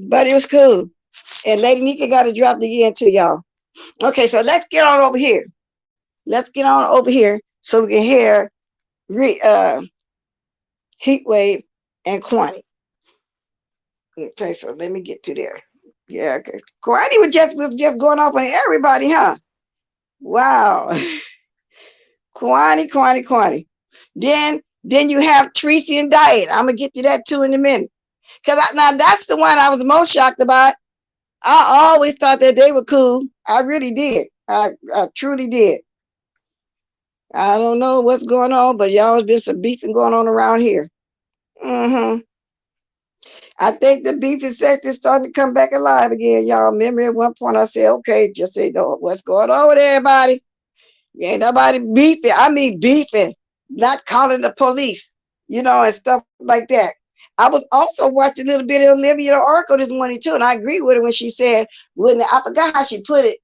but it was cool. And Lady Nika got to drop the end to y'all. Okay, so let's get on over here. Let's get on over here so we can hear Heatwave and Quantity. Okay, so let me get to there. Yeah, okay. Quantity was just going off on everybody, huh? Wow. Quantity. Then you have Tracy and Diet. I'm gonna get to that too in a minute. Now that's the one I was most shocked about. I always thought that they were cool. I really did. I truly did. I don't know what's going on, but y'all has been some beefing going on around here. I think the beefing sector is starting to come back alive again, y'all. Remember at one point I said, okay, just say no. What's going on with everybody? Ain't nobody beefing. I mean beefing, not calling the police, and stuff like that. I was also watching a little bit of Olivia the Oracle this morning too, and I agree with her when she said, I forgot how she put it.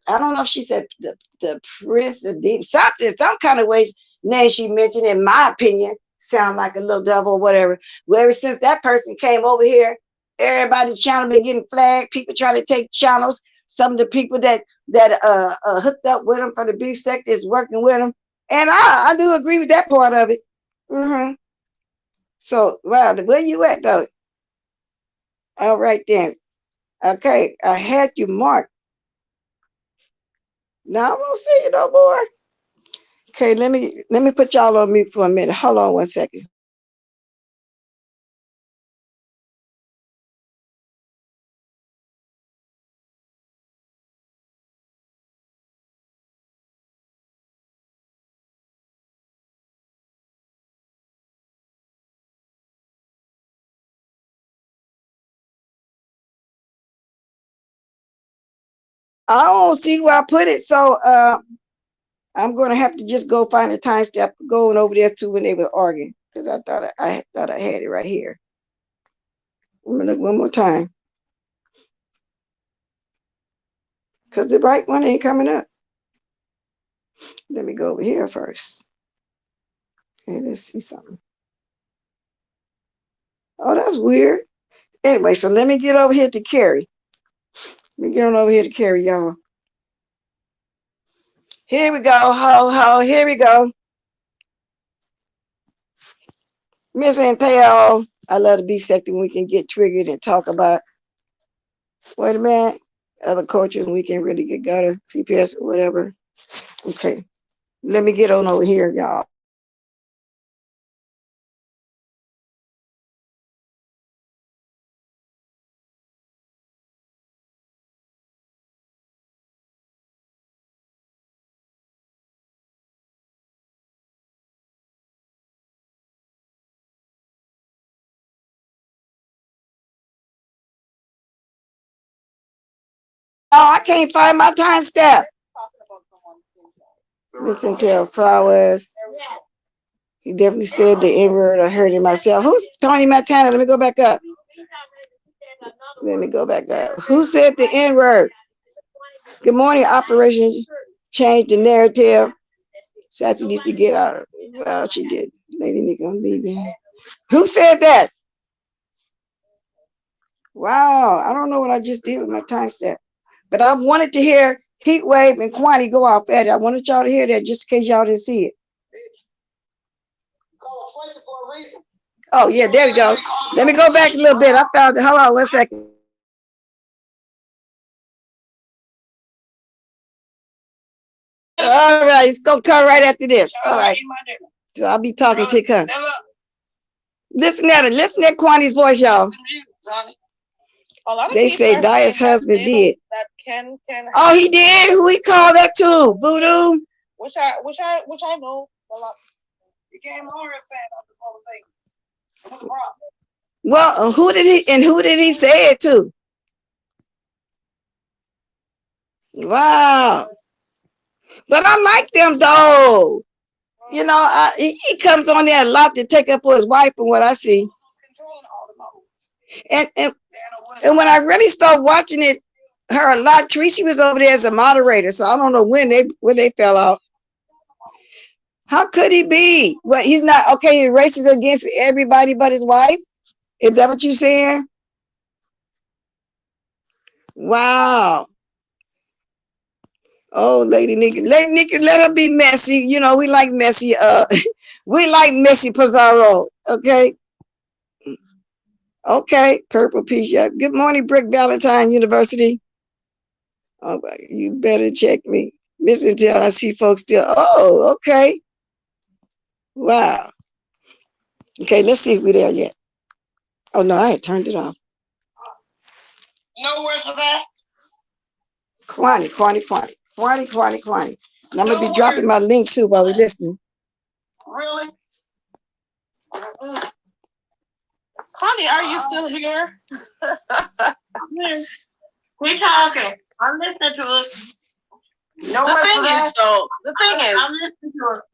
I don't know if she said the prince, something, some kind of way name she mentioned, in my opinion, sound like a little devil or whatever. Well, ever since that person came over here, everybody's channel been getting flagged, people trying to take channels. Some of the people that hooked up with them for the beef sector is working with them. And I do agree with that part of it. So, wow, where you at though? All right then. Okay, I had you marked. Now I won't see you no more. Okay, let me put y'all on mute for a minute. Hold on one second. I don't see where I put it, so I'm gonna have to just go find a timestamp going over there to when they were arguing, because I thought I had it right here. I'm gonna look one more time, because the right one ain't coming up. Let me go over here first. Okay, let's see something. Oh, that's weird. Anyway, so let me get over here to KERI. Let me get on over here to KERI, y'all. Here we go. Here we go. Miss Anteo, I love to be sector when we can get triggered and talk about, wait a minute, other cultures we can really get gutter, CPS or whatever. Okay, let me get on over here, y'all. Oh, I can't find my timestamp. Listen to Flowers. He definitely said the N-word. I heard it myself. Who's Tony Montana? Let me go back up. Let me go back up. Who said the N-word? Good morning, Operation Change the Narrative. Sassy needs to get out of it. Well, she did. Lady Nika, I'm leaving. Who said that? Wow, I don't know what I just did with my timestamp. But I wanted to hear Heatwave and Quantity go off at it. I wanted y'all to hear that just in case y'all didn't see it. Oh, yeah, there we go. Let me go back a little bit. I found it. Hold on 1 second. All right, it's going to come right after this. All right. So I'll be talking to her. Listen at Quantity's voice, y'all. They say Dia's husband did. Oh, he did? Who he called that to? Voodoo? Which I know. He came over and said the whole thing. What's the problem? Well, who did he say it to? Wow. But I like them though. You know, he comes on there a lot to take up for his wife and what I see. And when I really started watching it, her a lot, Tracy was over there as a moderator, so I don't know when they fell out. How could he be? Well, he's not okay. He races against everybody but his wife. Is that what you're saying? Wow. Oh, Lady Nikki, let her be messy. You know, we like messy. We like messy Pizarro. Okay. Okay. Purple Peach. Good morning, Brick Valentine University. Oh, you better check me. Miss Intel, I see folks still. Oh, okay. Wow. Okay, let's see if we're there yet. Oh no, I had turned it off. No words for that. Quantity. And I'm gonna be dropping my link too while we're listening. Really? Honey, are you still here? We're talking. I'm listening to it. No words for that.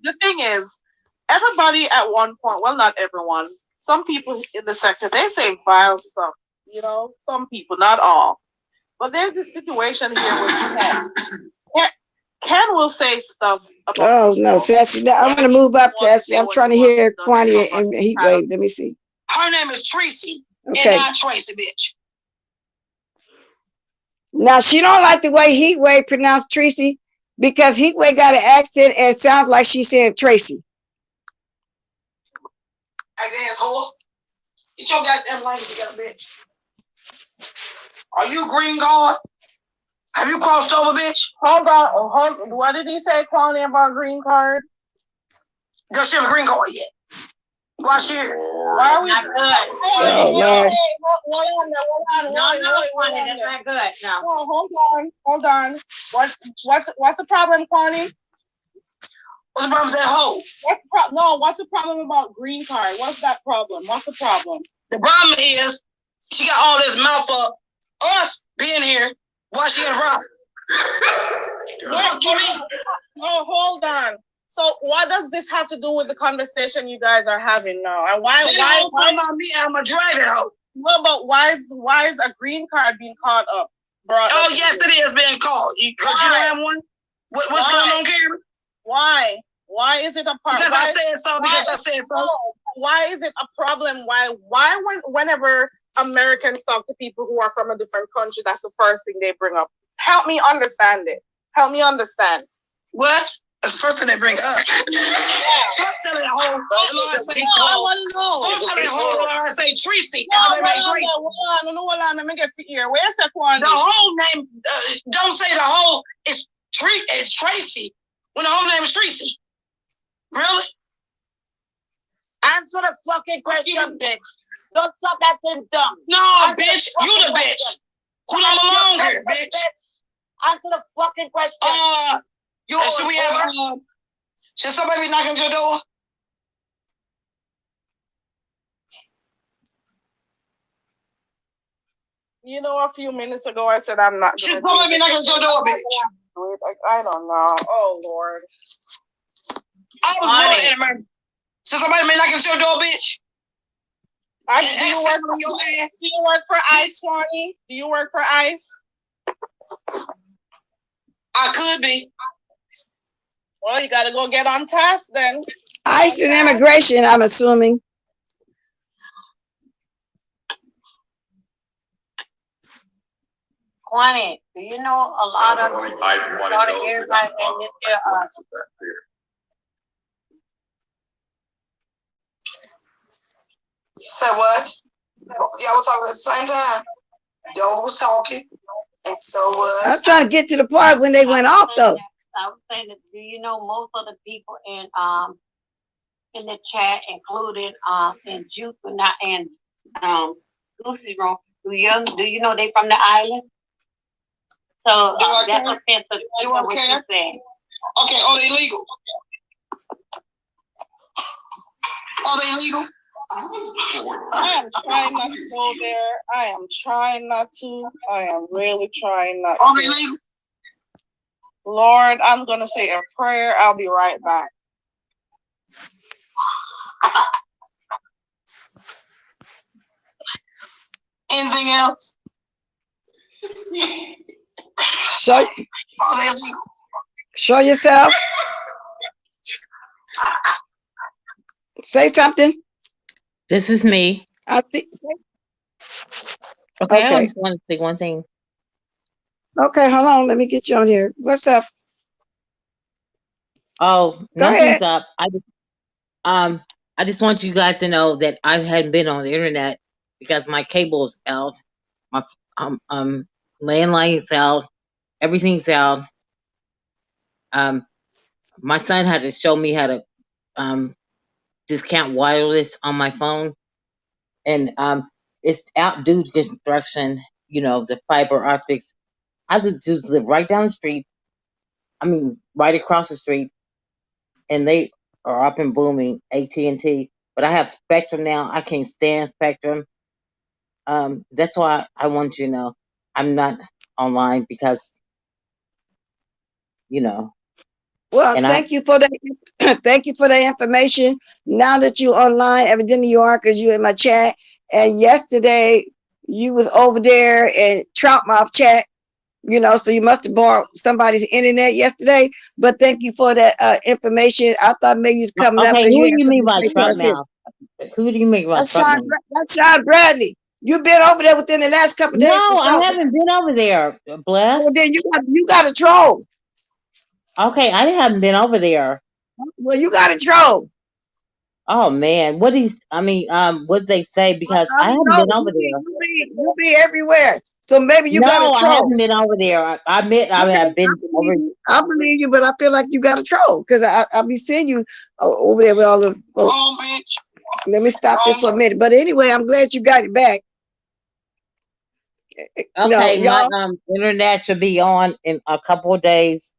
The thing is, everybody at one point, well, not everyone, some people in the sector, they say vile stuff. You know, some people, not all. But there's this situation here with Ken will say stuff about. Oh no, Sassy. I'm gonna move up, Sassy. I'm trying to hear Quantity and Heatwave. Let me see. Her name is Tracy. Okay. And not Tracy, bitch. Now she don't like the way Heatwave pronounced Tracy because Heatwave got an accent and it sounds like she's saying Tracy. Hey, asshole. Get your goddamn language together, bitch. Are you a green card? Have you crossed over, bitch? Hold on. What did he say, Quantity, about green card? Does she have a green card yet? Why she here? Why are we? Not good. Oh, Lord. Hold on. Quantity, that's not good. No. Oh, hold on. What's the problem, Quantity? What's the problem with that hoe? What's the problem about green card? What's that problem? What's the problem? The problem is she got all this mouth of us being here. Why she got a problem? What you mean? No, hold on. So what does this have to do with the conversation you guys are having now? And why about me? I'm a driver hoe. Well, but why is a green card being caught up? Oh yes, it is being called. Because you don't have one. What's going on, Keri? Why? Why is it a problem? Because I said so. Why is it a problem? Why whenever Americans talk to people who are from a different country, that's the first thing they bring up? Help me understand it. Help me understand. What? That's the first thing they bring up. First tell it a whole. I want to know. First tell it a whole. Say Tracy. Hold on. Let me get to here. Where's that one? The whole name. Don't say the whole. It's Tracy. When the whole name is Tracy. Really? Answer the fucking question, bitch. Don't stop that thing dumb. No, bitch. You the bitch. You don't belong here, bitch. Answer the fucking question. Should we have should somebody be knocking at your door? You know, a few minutes ago I said I'm not. Should somebody be knocking at your door, bitch? I don't know. Oh Lord. Should somebody be knocking at your door, bitch? Do you work for ICE, Swanee? Do you work for ICE? I could be. Well, you gotta go get on task then. ICE is immigration, I'm assuming. Quantity, do you know a lot of areas like in this area? You said what? Y'all were talking at the same time. Doe was talking, and so was. I'm trying to get to the part when they went off though. I was saying that, do you know most of the people in the chat, including in Juice and Lucy Room, do you know they from the island? So that's offensive. You want to care? Okay, they illegal. Are they illegal? I am trying not to go there. I am trying not to. I am really trying not Are they to. illegal? Lord, I'm going to say a prayer. I'll be right back. Anything else? Show, show yourself. Say something. This is me. I see. Okay, I Okay. just want to say one thing. Okay, hold on. Let me get you on here. What's up? Oh, Go ahead. nothing's up. I just want you guys to know that I hadn't been on the internet because my cable's out, my landline's out, everything's out. My son had to show me how to discount wireless on my phone, and it's out due to construction. You know, the fiber optics. I just live right down the street. I mean, right across the street, and they are up and booming AT&T. But I have Spectrum now. I can't stand Spectrum. That's why I want you to know I'm not online because, you know. Well, And thank you for that. Thank you for the information. Now that you're online, evidently you are because you're in my chat. And yesterday you was over there in Troutmouth chat, you know, so you must have borrowed somebody's internet yesterday. But thank you for that information. I thought maybe you was coming up okay, because who you do had you mean something to by say to Trump us. now? Who do you mean by Trump now? That's Sean Bradley. You've been over there within the last couple of No, days for sure. I haven't been over there. Bless. Well, then you got a troll. Okay, I haven't been over there. Well, you got a troll. Oh man, what they say? Because I haven't been over there. You be everywhere. So maybe you got a No, I troll. haven't been over there. I admit I have been over. I believe you, but I feel like you got a troll because I'll be seeing you over there with all the. Oh, bitch. Let me stop this for a minute. But anyway, I'm glad you got it back. Okay, y'all. my internet should be on in a couple of days.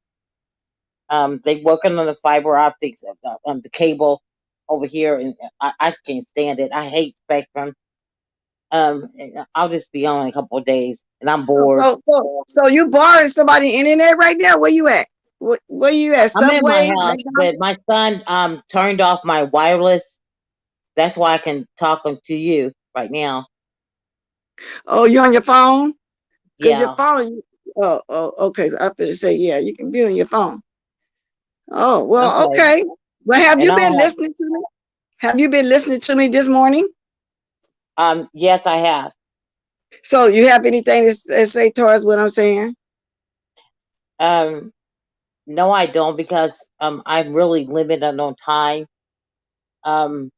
They working on the fiber optics, the cable over here, and I can't stand it. I hate Spectrum. I'll just be on in a couple of days, and I'm bored. So you borrowing somebody's internet right now? Where you at? Where you at? I'm in my Subway? house, but my son turned off my wireless. That's why I can talk to you right now. Oh, you on your phone? Yeah. Your phone. Oh, okay. I better say, yeah, you can be on your phone. Oh, well, okay. Well, have you been listening to me? Have you been listening to me this morning? Yes, I have. So you have anything to say towards what I'm saying? No, I don't, because I'm really limited on time. I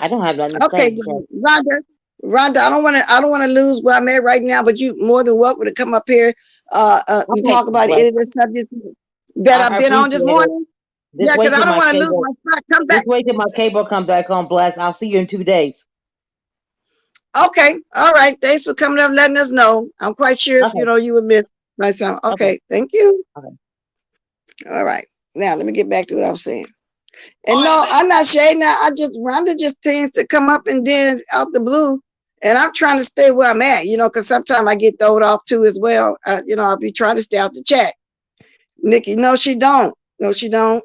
don't have nothing to say. Okay, Rhonda, I don't want to lose where I'm at right now, but you more than welcome to come up here and talk about any of the subjects that I've been on this morning. Yeah, because I don't want to lose my spot. Come back. Just wait till my cable comes back on, Bless. I'll see you in 2 days. Okay, all right. Thanks for coming up, letting us know. I'm quite sure you would miss my son. Okay, thank you. Okay. All right. Now let me get back to what I was saying. And no, I'm not shading. Rhonda just tends to come up and then out the blue. And I'm trying to stay where I'm at, because sometimes I get thrown off too as well. I'll be trying to stay out the chat. Nikki, no, she don't. No, she don't.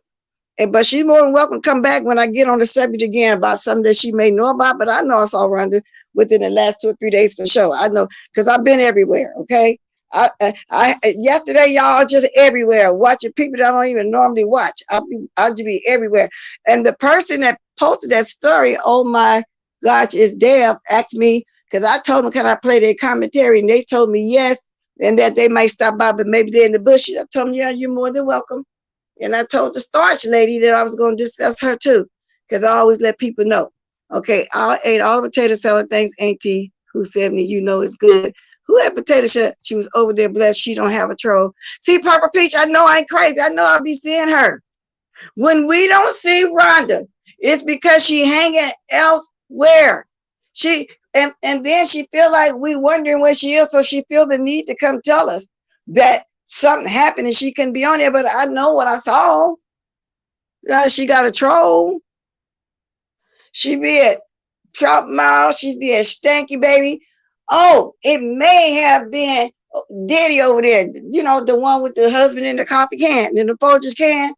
But she's more than welcome to come back when I get on the subject again about something that she may know about. But I know it's all Rhonda within the last 2 or 3 days for sure. I know because I've been everywhere. Okay. I yesterday, y'all just everywhere watching people that I don't even normally watch. I'll just be everywhere. And the person that posted that story, oh my gosh, is Deb, asked me, because I told them, can I play their commentary? And they told me yes, and that they might stop by, but maybe they're in the bushes. I told them, yeah, you're more than welcome. And I told the starch lady that I was going to discuss her too, because I always let people know. Okay, I ate all the potato salad. Thanks, Auntie, who said me, it's good. Who had potato salad? She was over there, blessed. She don't have a troll. See, Purple Peach, I know I ain't crazy. I know I'll be seeing her. When we don't see Rhonda, it's because she hanging elsewhere. And then she feel like we wondering where she is, so she feel the need to come tell us that something happened and she couldn't be on there. But I know what I saw. She got a troll. She be at Trout Mouth. She be at Stanky Baby. Oh, it may have been Daddy over there, you know, the one with the husband in the coffee can, in the Folgers can.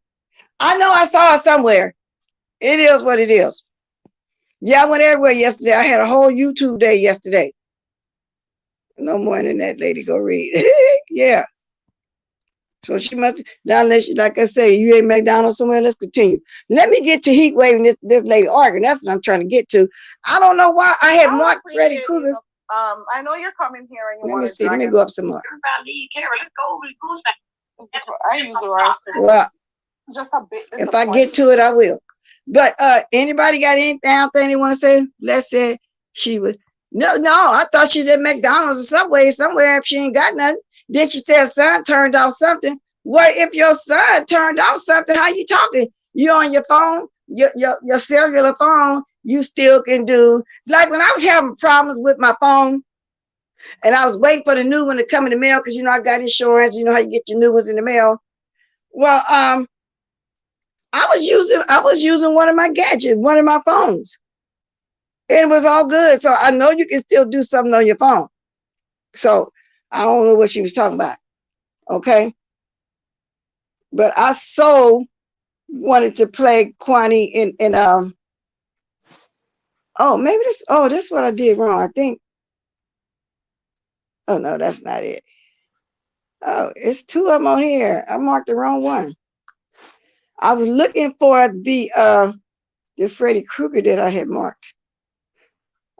I know I saw it somewhere. It is what it is. Yeah, I went everywhere yesterday. I had a whole YouTube day yesterday. No more than that lady go read. Yeah. So she must, now unless you, like I say, you ain't McDonald's somewhere, let's continue. Let me get to heat wave and this lady arguing. That's what I'm trying to get to. I don't know why I had marked Freddy Krueger. I know you're coming here and you Let me see. Let me go up some more. I use the rice. Well, just a bit. If I get to it, I will. But anybody got anything they want to say? Let's say she was. No, I thought she's at McDonald's or Subway somewhere. If she ain't got nothing, then she said her son turned off something. Well, if your son turned off something, how you talking? You on your phone, your cellular phone, you still can do. Like when I was having problems with my phone, and I was waiting for the new one to come in the mail because you know I got insurance. You know how you get your new ones in the mail. Well, I was using one of my gadgets, one of my phones. It was all good. So I know you can still do something on your phone. So I don't know what she was talking about. Okay. But I so wanted to play Kwani in oh, maybe this is what I did wrong, I think. Oh no, that's not it. Oh, it's two of them on here. I marked the wrong one. I was looking for the Freddy Krueger that I had marked.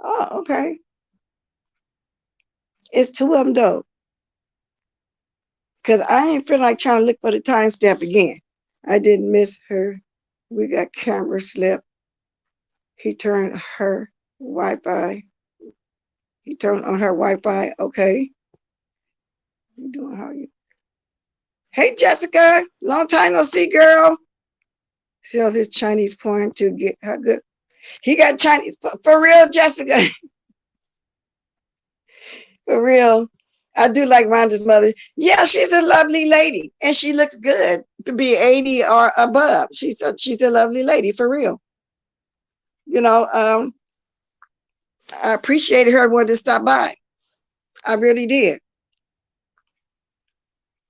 Oh, okay. It's two of them though. Because I ain't feel like trying to look for the timestamp again. I didn't miss her. We got camera slip. He turned her Wi-Fi. He turned on her Wi-Fi. Okay. You doing how you? Hey, Jessica. Long time no see, girl. Sells his Chinese porn to get her good. He got Chinese for real, Jessica. For real. I do like Rhonda's mother. Yeah, she's a lovely lady, and she looks good to be 80 or above. She's a lovely lady for real. You know, I appreciated her wanting to stop by. I really did.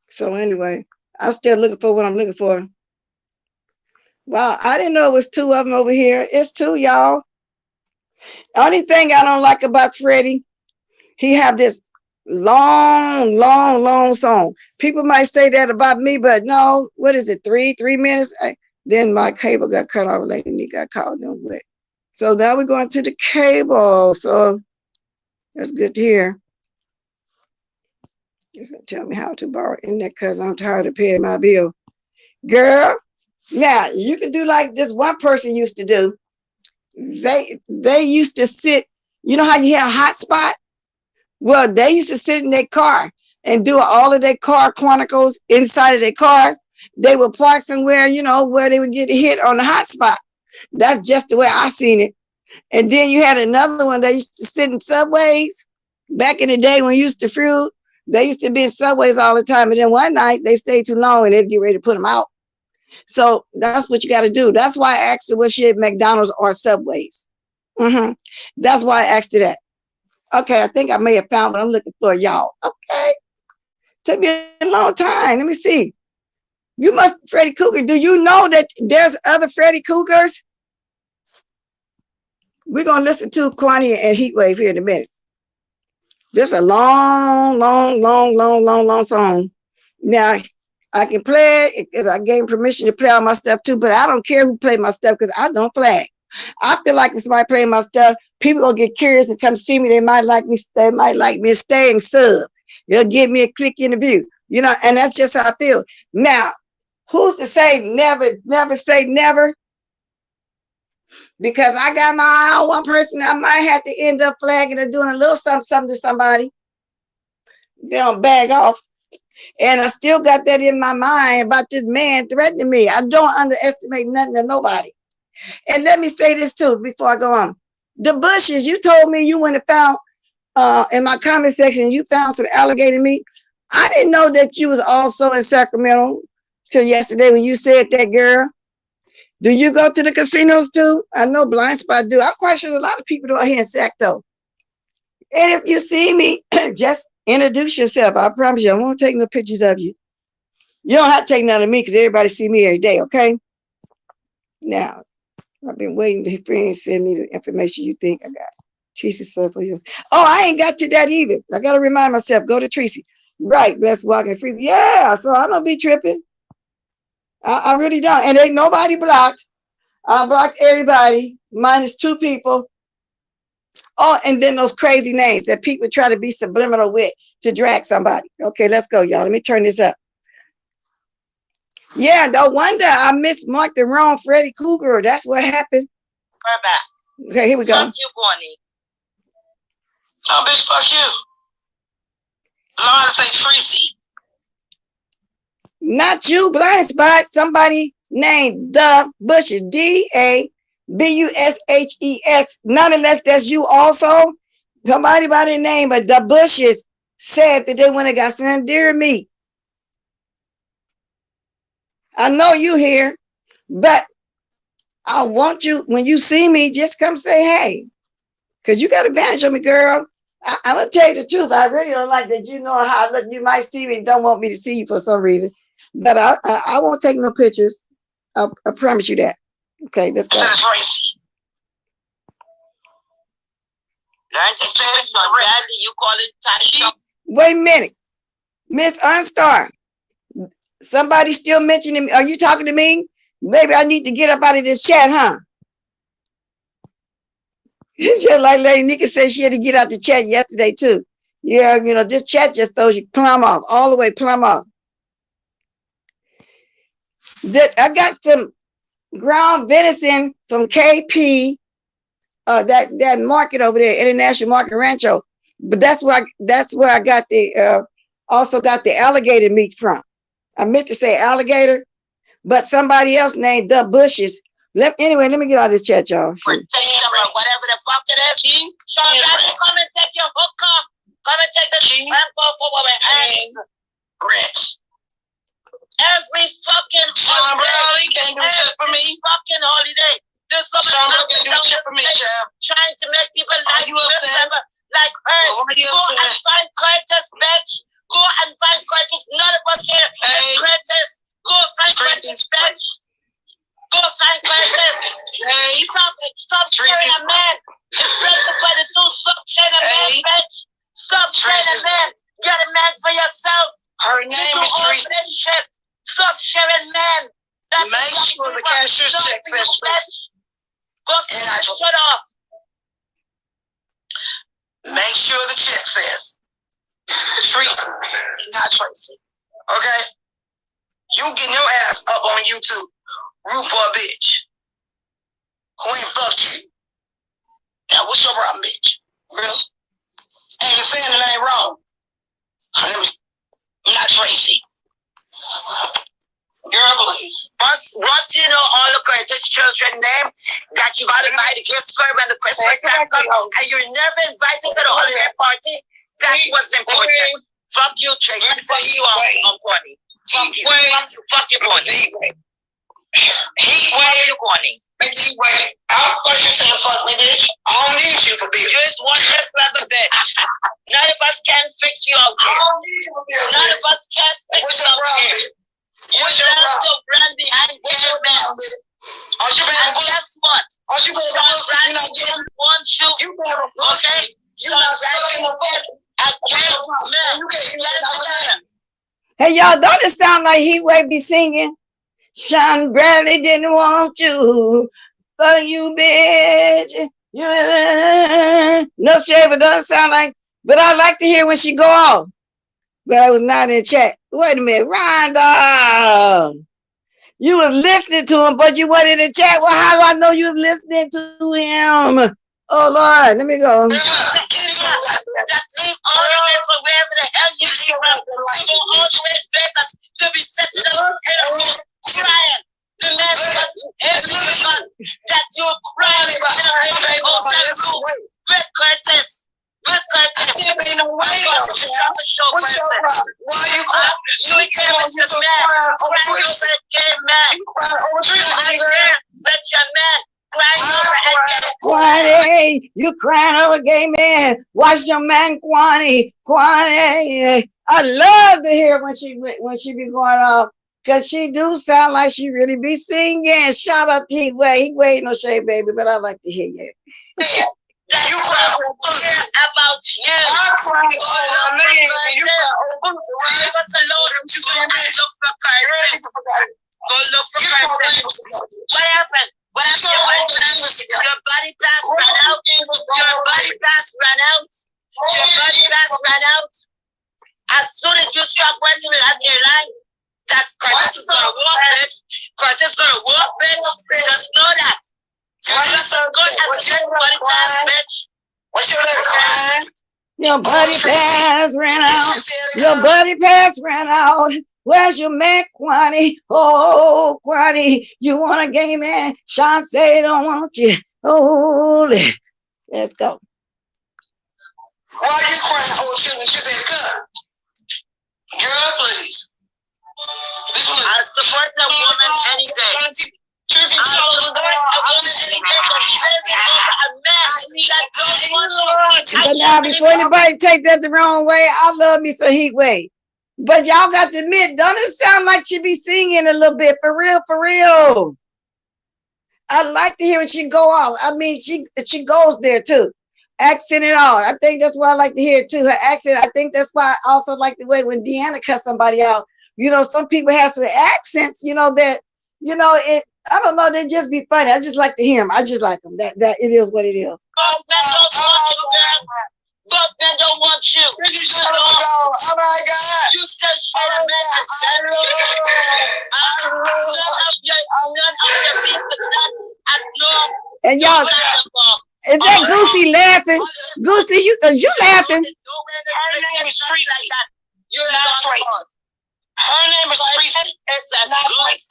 So anyway, I'm still looking for what I'm looking for. Wow, I didn't know it was two of them over here. It's two, y'all. Only thing I don't like about Freddie, he have this long song. People might say that about me, but no, what is it, 3 minutes? Then my cable got cut off late and he got called no way. So now we're going to the cable. So that's good to hear. Just gonna tell me how to borrow internet because I'm tired of paying my bill. Girl, now you can do like this one person used to do. They used to sit, you know how you have a hotspot? Well, they used to sit in their car and do all of their car chronicles inside of their car. They would park somewhere, you know, where they would get hit on the hotspot. That's just the way I seen it. And then you had another one that used to sit in subways. Back in the day when you used to fruit, they used to be in subways all the time. And then one night they stayed too long and they'd get ready to put them out. So that's what you got to do. That's why I asked her was she at McDonald's or Subways. That's why I asked her that. Okay, I think I may have found what I'm looking for, y'all. Okay. Took me a long time. Let me see. You must, Freddy Krueger. Do you know that there's other Freddy Kruegers? We're going to listen to Kwani and Heatwave here in a minute. This is a long song. Now, I can play it because I gave him permission to play all my stuff too, but I don't care who played my stuff because I don't flag. I feel like if somebody playing my stuff, people gonna get curious and come see me. They might like me and stay and sub. They'll give me a click in the view, you know, and that's just how I feel. Now, who's to say never say never? Because I got my eye on one person, I might have to end up flagging or doing a little something to somebody. They don't bag off. And I still got that in my mind about this man threatening me. I don't underestimate nothing to nobody. And let me say this too before I go on. The bushes, you told me you went and found in my comment section, you found some alligator meat. I didn't know that you was also in Sacramento till yesterday when you said that, girl. Do you go to the casinos too? I know Blind Spot do. I'm quite sure a lot of people do out here in Sac though. And if you see me, just Introduce yourself. I promise you, I won't take no pictures of you. You don't have to take none of me because everybody see me every day, okay? Now, I've been waiting for friends to send me the information you think I got. Tracy said for yours. Oh, I ain't got to that either. I got to remind myself, go to Tracy. Right, let's walk in free. Yeah, so I don't be tripping. I really don't. And ain't nobody blocked. I blocked everybody, minus 2 people. Oh, and then those crazy names that people try to be subliminal with to drag somebody. Okay, let's go, y'all. Let me turn this up. Yeah, no wonder I mismarked the wrong Freddy Cougar. That's what happened. Right back. Okay, here we go. Fuck you, Bonnie. Oh, bitch, fuck you. I know how to say Tracy. Not you, blind spot. Somebody named the Bushes. D-A-B-U-S-H-E-S. Not unless that's you also. Somebody by the name of the Bushes said that they went and got some deer meat. I know you here, but I want you, when you see me, just come say hey. Because you got advantage of me, girl. I'm going to tell you the truth. I really don't like that you know how I look. You might see me and don't want me to see you for some reason. But I won't take no pictures. I promise you that. Okay, let's go. You call it Tasha. Wait a minute. Miss Unstar. Somebody still mentioning me. Are you talking to me? Maybe I need to get up out of this chat, huh? Just like Lady Nika said she had to get out the chat yesterday too. Yeah, you know, this chat just throws you plumb off, all the way plumb off. I got some ground venison from KP, that market over there, International Market Rancho. But that's where I got the also got the alligator meat from. I meant to say alligator, but somebody else named the Bushes. Anyway, let me get out of this chat, y'all. Whatever the fuck it is, come and take your hookah. Come and take the rich. Every fucking holiday, fucking holiday. This summer can do shit for me, child. Trying to make people like you upset. Like her. Go and find Curtis, bitch. Go and find Curtis. None of us here. Curtis. Go find Curtis, bitch. Go find Curtis. Hey, stop training a man. It's break the 22. Stop training a man, bitch. Stop training a man. Get a man for yourself. Her name is Tracy. Stop sharing men. Make sure the cashier's check says Tracy. Go shut off. Make sure the check says Tracy, not Tracy. Okay? You getting your ass up on YouTube, root for a bitch who ain't fucked you. Now, what's your problem, bitch? Really? Ain't you saying it ain't wrong? I'm not Tracy. Girl, please. Once you know all the Curtis children name that you got to buy the gifts for when the Christmas time comes, and you're never invited to the holiday party, that's what's important. Fuck you, Tracy. Fuck you, I'm corny. Fuck you. Fuck you, corny. Fuck you, corny. I'm fucking saying fuck me, bitch. I don't need you for being. You just want this leather bitch. None of us can fix you out here. None of us can fix you out here. What's your problem? Brand behind your man. Aren't you bad for guess what? Aren't you bad for pussy? You're not getting one shoot. You bad for pussy. Okay? You're not sucking the fuck. Hey, y'all, don't it sound like Heatwave be singing? Sean Bradley didn't want you. Fuck you, bitch. No shade, but doesn't sound like. But I like to hear when she go off. But I was not in the chat. Wait a minute, Rhonda. You was listening to him, but you weren't in the chat. Well, how do I know you was listening to him? Oh, Lord, let me go. Leave all the way from wherever the hell you from. You go all the way to Vegas to be setting up in a room crying. The last that you're crying in a hotel room with Curtis. With Curtis. I ain't no way. What's your problem? Why you crying? You ain't care with your man. Crying over a gay man. You crying over a man. Let your man Kwani, you crying over a gay man. Watch your man, Kwani. Kwani. I love to hear when she be going off. Cause she do sound like she really be singing. Shout out to Heatwave. Heatwave, no shade, baby, but I like to hear you. You cry over pussy. About you. I cry over my name and you cry over pussy. Leave us alone. Go look for curtains. What happened? What happened? Your body pass ran out. Your body pass ran out. Your body pass ran out. As soon as you stop working with that airline, that's Curtis is gonna walk, bitch. Curtis is gonna walk, bitch. Just know that. You're just as good as a body pass, bitch. What's your little crying? Your body pass ran out. Your body pass ran out. Where's your man, Kwani? Oh, Kwani, you want a gay man? Sean say don't want you. Holy. Let's go. Why are you crying? Oh, shit, when she said, "Good." Girl, please. This one I support that woman any day. I support a woman any day, but living over a man that don't want you. But now, before anybody take that the wrong way, I love me some Heatwave. But y'all got to admit, don't it sound like she be singing a little bit? For real, for real. I like to hear when she go off. I mean, she goes there too. Accent and all. I think that's why I like to hear it too. Her accent. I think that's why I also like the way when Deanna cuts somebody out. You know, some people have some accents, you know, that, you know, it, I don't know, they just be funny. I just like to hear them. I just like them. That it is what it is. Both men don't want you. Oh my God. You said shut up, man. None of your people at And y'all, is that Goosey laughing? Goosey, you laughing? Her name is Tracy. You're not Tracy. Her name is Tracy. Not Tracy.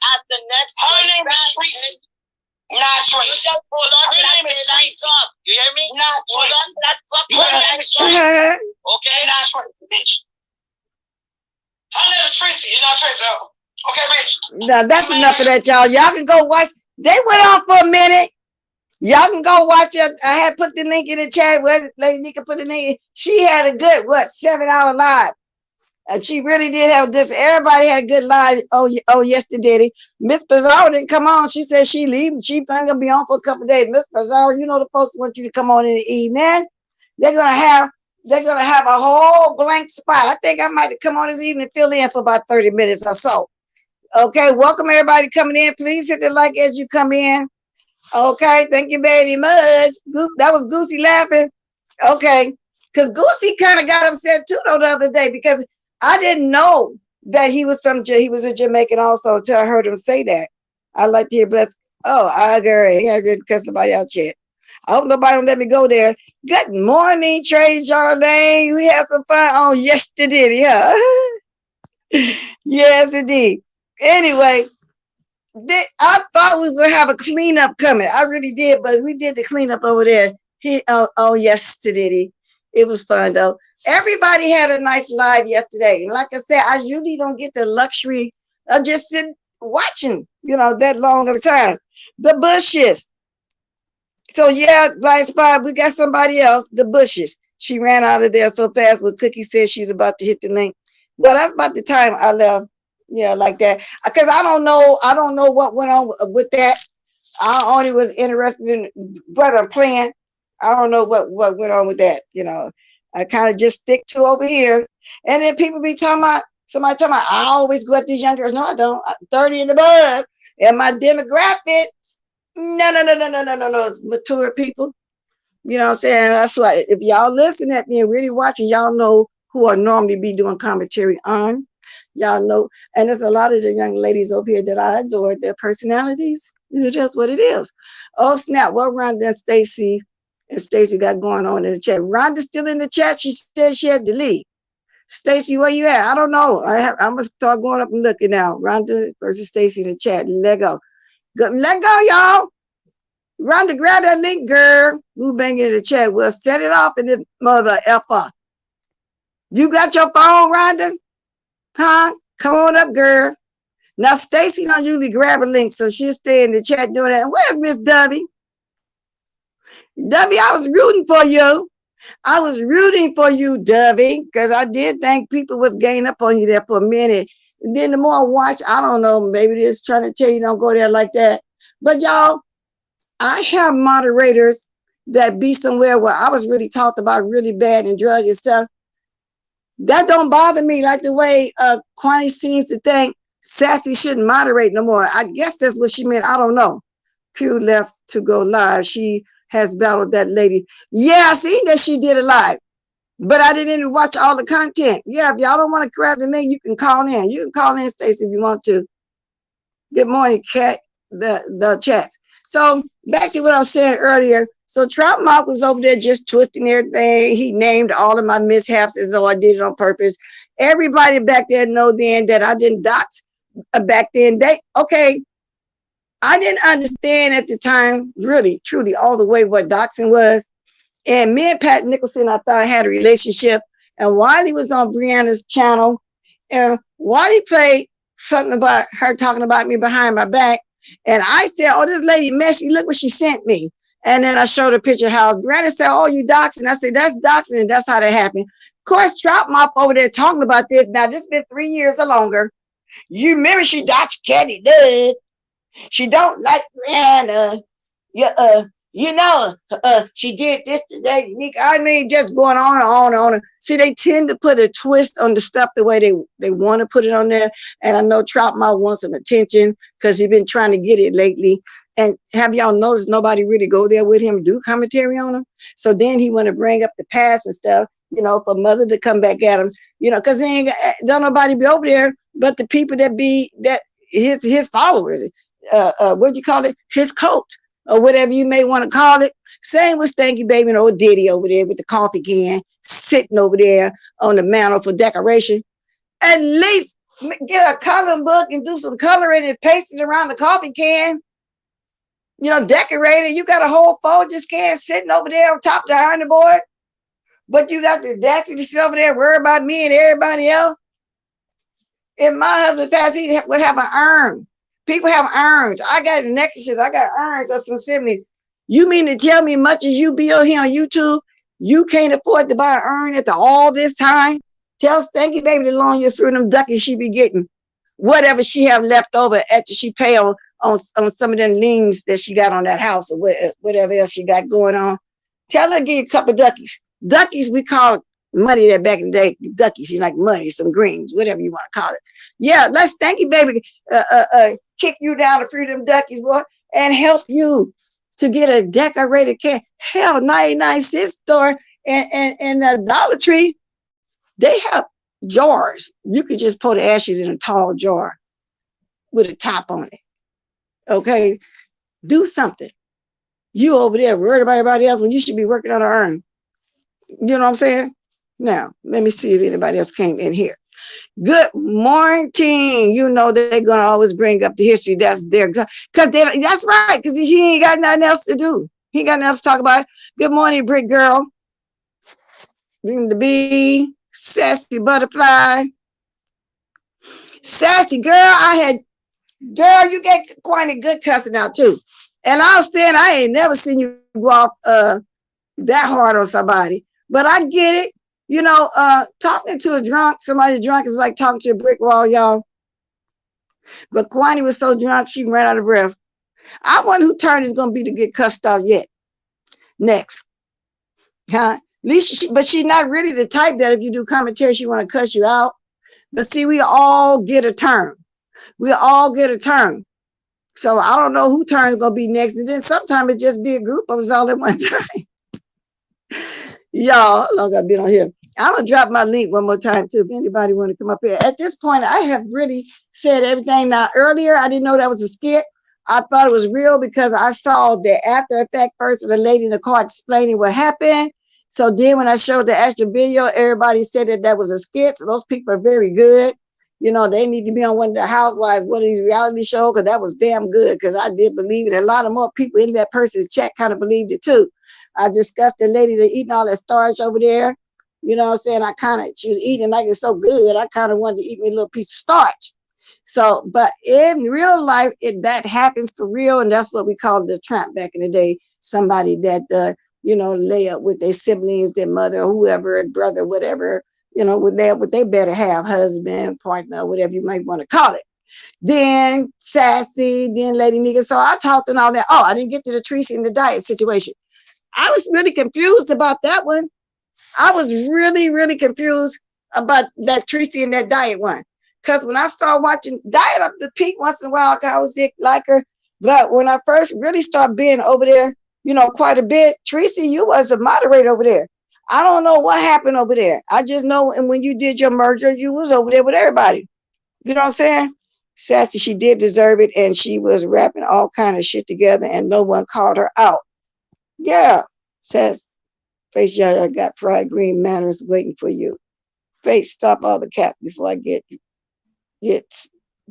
Her name is Tracy. Not Tracy. Her name is Tracy. You hear me? Not Tracy. Her name is Tracy. Okay, not Tracy, bitch. Her name is Tracy. You're not Tracy. Okay, bitch. Now that's enough of that, y'all. Y'all can go watch. They went on for a minute. Y'all can go watch it. I had put the link in the chat. Where Lady Nika put the link. She had a good 7-hour live. She really did have this. Everybody had a good live. Oh, yesterday. Miss Pizarro didn't come on. She said she leaving. She gonna be on for a couple of days. Miss Pizarro, you know the folks want you to come on in the evening. They're gonna have a whole blank spot. I think I might come on this evening and fill in for about 30 minutes or so. Okay, welcome everybody coming in. Please hit the like as you come in. Okay, thank you very much. That was Goosey laughing. Okay, because Goosey kind of got upset too though the other day because I didn't know that he was a Jamaican also until I heard him say that. I like to hear bless. Oh, I agree. I didn't cuss somebody out yet. I hope nobody don't let me go there. Good morning, Trey Jarlane. We had some fun on yesterday, yeah. Yes, indeed. Anyway, I thought we was gonna have a cleanup coming. I really did, but we did the cleanup over there. Yesterday. It was fun though. Everybody had a nice live yesterday. And like I said, I usually don't get the luxury of just sitting watching, you know, that long of a time. The Bushes. So yeah, blind spot, we got somebody else, the Bushes. She ran out of there so fast when Cookie said she was about to hit the link. Well, that's about the time I left. Yeah, like that. Because I don't know what went on with that. I only was interested in what I'm playing. I don't know what went on with that, you know. I kind of just stick to over here. And then people be talking about, somebody talking about, I always go at these young girls. No, I don't. I'm 30 and above. And my demographics, no. It's mature people. You know what I'm saying? That's why if y'all listen at me and really watching, y'all know who I normally be doing commentary on. Y'all know. And there's a lot of the young ladies over here that I adore, their personalities. You know, that's what it is. Oh, snap. Well, Rhonda and Stacy got going on in the chat. Rhonda's still in the chat. She said she had to leave. Stacy, where you at? I don't know. I'm gonna start going up and looking now. Rhonda versus Stacy in the chat. Let go. Let go, y'all. Rhonda, grab that link, girl. Who banging in the chat? We'll set it off in this mother effer. You got your phone, Rhonda? Huh? Come on up, girl. Now, Stacy don't usually grab a link, so she'll stay in the chat doing that. Where's Miss Dovey? Dovey, I was rooting for you. I was rooting for you, Dovey, because I did think people was gaining up on you there for a minute. And then the more I watch, I don't know, maybe they're just trying to tell you don't go there like that. But y'all, I have moderators that be somewhere where I was really talked about really bad and drug and stuff. That don't bother me like the way Kwani seems to think Sassy shouldn't moderate no more. I guess that's what she meant. I don't know. Q left to go live. She has battled that lady. Yeah, I seen that she did it live, but I didn't even watch all the content. Yeah, if y'all don't want to correct the name, you can call in. You can call in, Stacey, if you want to. Good morning, Cat, the chats. So back to what I was saying earlier. So Trout Mouth was over there just twisting everything. He named all of my mishaps as though I did it on purpose. Everybody back there know then that I didn't dox back then. I didn't understand at the time, really, truly, all the way what doxing was. And me and Pat Nicholson, I thought had a relationship. And Wiley was on Brianna's channel, and Wiley played something about her talking about me behind my back. And I said, oh, this lady messy, look what she sent me. And then I showed a picture of how Brianna said, oh, you doxing. I said, that's doxing, and that's how that happened. Of course, Trout Mouth over there talking about this. Now, this has been 3 years or longer. You remember she doxed Katie Dud. She don't like Brianna. She did this today. I mean, just going on and on and on. See, they tend to put a twist on the stuff the way they want to put it on there. And I know Trout Mouth wants some attention because he's been trying to get it lately. And have y'all noticed nobody really go there with him, do commentary on him? So then he want to bring up the past and stuff, for Mother to come back at him, because don't nobody be over there but the people that his followers. What do you call it? His cult, or whatever you may want to call it. Same with Stanky Baby and old Diddy over there with the coffee can sitting over there on the mantle for decoration. At least get a coloring book and do some coloring and paste it around the coffee can. Decorated. You got a whole Folgers can sitting over there on top of the ironing board, but you got the audacity to sit over there and worry about me and everybody else. If my husband passed, he would have an urn. People have urns. I got necklaces. I got urns of some symphonies. You mean to tell me much as you build here on YouTube, you can't afford to buy an urn after all this time? Tell Stanky Baby to loan you through them duckies she be getting. Whatever she have left over after she pay on some of them liens that she got on that house or whatever else she got going on. Tell her to give you a couple of duckies. Duckies we called money that back in the day. Duckies, you like money, some greens, whatever you want to call it. Yeah, let's Stanky Baby kick you down to free them duckies, boy, and help you to get a decorated can. Hell, 99 cent store and the Dollar Tree, they have jars. You could just put the ashes in a tall jar with a top on it. Okay, do something. You over there worried about everybody else when you should be working on an urn. You know what I'm saying? Now, let me see if anybody else came in here. Good morning. They're gonna always bring up the history. That's their that's right, because he ain't got nothing else to do. He ain't got nothing else to talk about. Good morning, Brick Girl. Bring the bee, Sassy Butterfly. Sassy girl, girl, you get quite a good cussing out too. And I was saying I ain't never seen you go off that hard on somebody. But I get it. Talking to somebody drunk is like talking to a brick wall, y'all. But Kwani was so drunk, she ran out of breath. I wonder who turn is going to be to get cussed out yet. Next. Huh? At least but she's not really the type that if you do commentary, she want to cuss you out. But see, we all get a turn. We all get a turn. So I don't know who turn is going to be next. And then sometimes it just be a group of us all at one time. Y'all, how long I've been on here? I'm gonna drop my link one more time too. If anybody want to come up here. At this point, I have really said everything. Now, earlier I didn't know that was a skit. I thought it was real because I saw the after effect first of the lady in the car explaining what happened. So then when I showed the extra video, everybody said that was a skit. So those people are very good. They need to be on one of the housewives, one of these reality shows, because that was damn good, because I did believe it. A lot of more people in that person's chat kind of believed it too. I discussed the lady that eating all that starch over there. You know what I'm saying? She was eating like it's so good. I kind of wanted to eat me a little piece of starch. So, but in real life, that happens for real. And that's what we called the trap back in the day. somebody that, lay up with their siblings, their mother, whoever, brother, whatever, what they better have, husband, partner, whatever you might want to call it. Then Sassy, then Lady Nigga. So I talked and all that. Oh, I didn't get to the Tracy and the diet situation. I was really confused about that one. I was really, really confused about that Tracy and that diet one. Because when I started watching Diet up the peak once in a while, I was like her. But when I first really started being over there, quite a bit, Tracy, you was a moderator over there. I don't know what happened over there. I just know, and when you did your merger, you was over there with everybody. You know what I'm saying? Sassy, she did deserve it, and she was rapping all kind of shit together, and no one called her out. Yeah, says Face Yaya got fried green manners waiting for you. Face, stop all the cats before I get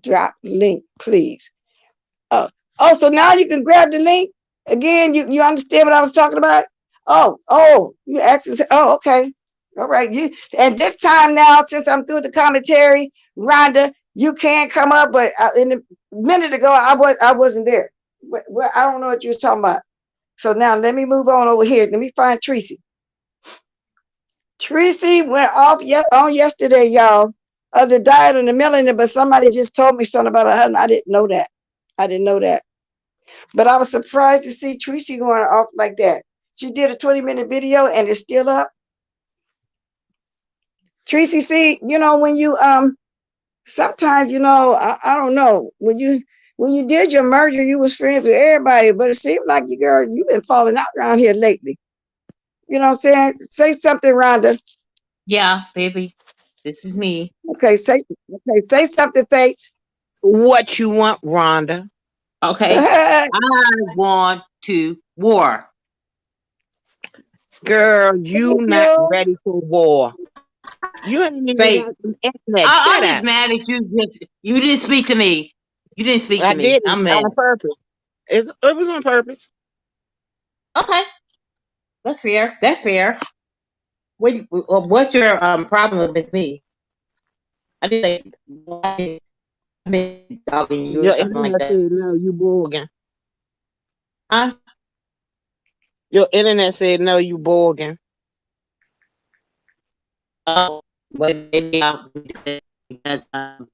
drop link, please. Oh, so now you can grab the link again. You understand what I was talking about? Oh, you actually said, oh, okay, all right. And this time now, since I'm through the commentary, Rhonda, you can come up, but in a minute ago I wasn't there. Well, I don't know what you was talking about. So now let me move on over here. Let me find Tracy. Tracy went off on yesterday, y'all, of the diet and the millionaire, but somebody just told me something about her husband. I didn't know that. But I was surprised to see Tracy going off like that. She did a 20-minute video and it's still up. Tracy, see, when you sometimes, I don't know, when you did your merger, you was friends with everybody, but it seems like you've been falling out around here lately. You know what I'm saying? Say something, Rhonda. Yeah, baby. This is me. Okay, say something, Faith. What you want, Rhonda? Okay. I want to war. Girl, you not ready for war. You ain't even Faith, got some internet. I'm just mad at you. You didn't speak to me. You didn't speak to me. I'm mad. On purpose. It was on purpose. Okay. That's fair. That's fair. What's your problem with me? I didn't say I've been dogging you or something like that. Said, no, you bogging. Huh? Your internet said no, you bogging. Oh, well, maybe because can't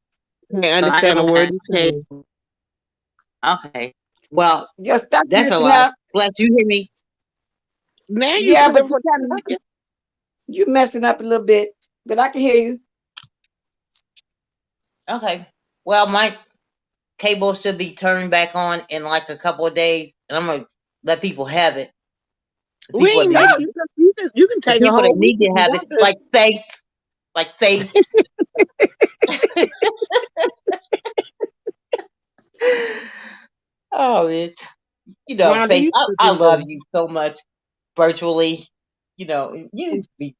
understand a word you say. Okay. Well, that's a lot. Bless, you hear me? Now but you messing up a little bit, but I can hear you. Okay. Well, my cable should be turned back on in like a couple of days, and I'm gonna let people have it. We ain't you can take people a whole that need to have it, like Faith. Oh, man. Rhonda, Faith, I love you so much virtually. You be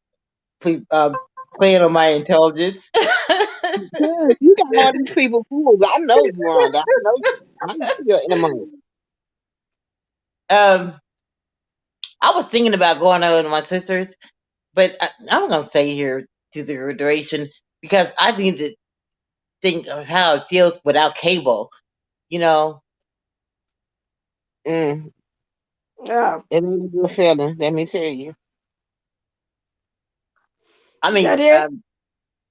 playing on my intelligence. You got all these people fooled. I know you, Rhonda. I know your MO. I was thinking about going out with my sisters, but I'm gonna stay here to the duration because I need to think of how it feels without cable. Yeah. It ain't a good feeling, let me tell you. I mean,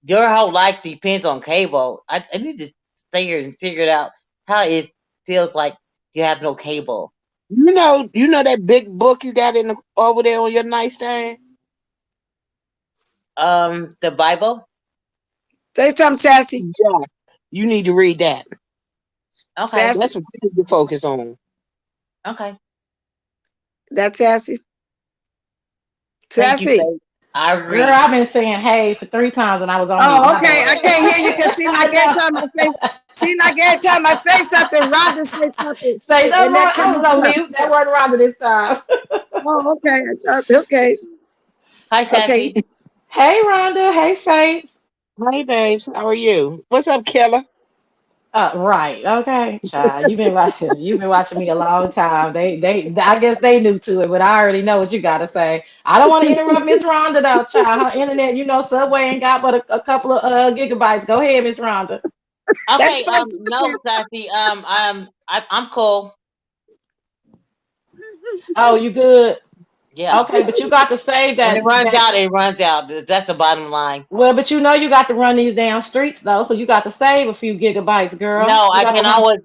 your whole life depends on cable. I need to stay here and figure it out how it feels like you have no cable. You know that big book you got over there on your nightstand? The Bible? Say something, Sassy. Yeah. You need to read that. Okay. Sassy. That's what you need to focus on. Okay. That's Sassy. Thank Sassy. You, I agree. Girl, I've been saying hey for 3 times when I was on mute. Oh, okay. I can't hear you because seem like every time I say something, Rhonda say something. Say that right. I was on mute. That wasn't Rhonda this time. Oh, okay. Okay. Hi, Sassy. Okay. Hey, Rhonda. Hey, Faith. Hey, babes. How are you? What's up, Killer? Right. Okay, child. You've been watching me a long time. They I guess they new to it, but I already know what you gotta say. I don't want to interrupt Miss Rhonda though, child. Her internet, Subway ain't got but a couple of gigabytes. Go ahead, Miss Rhonda. Okay. No, Sassy. I'm cool. Oh, you good? Yeah. Okay, but you got to save When it that. runs That out, it runs out. That's the bottom line. well, but you know you got to run these damn streets though, so you got to save a few gigabytes, girl. No, You I got to can run. always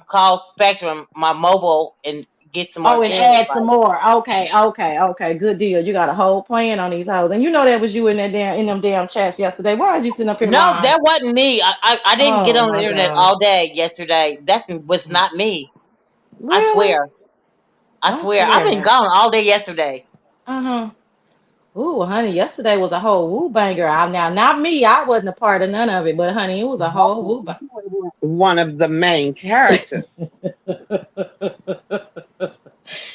call Spectrum, my mobile, and get some more Oh, and internet add some fiber. more. Okay. Good deal. You got a whole plan on these hoes, and you know that was you in that damn in them damn chats yesterday. Why is you sitting up here No, lying? that wasn't me. I didn't get Oh on the my internet god. all day yesterday. That was not me. I Really? swear. I Don't swear. I've swear been now. gone all day yesterday. Uh-huh. Ooh, honey, yesterday was a whole woo banger. Now, not me. I wasn't a part of none of it, but honey, it was a whole woo bang. One of the main characters.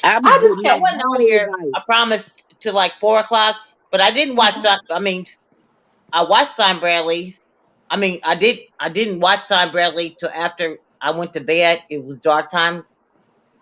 I was I just getting I that can't. wasn't on whole here. vibe. I promised to like 4 o'clock, but I didn't watch. Mhm. I mean, I watched Time Bradley. I mean, I did. I didn't watch Time Bradley till after I went to bed. It was dark time.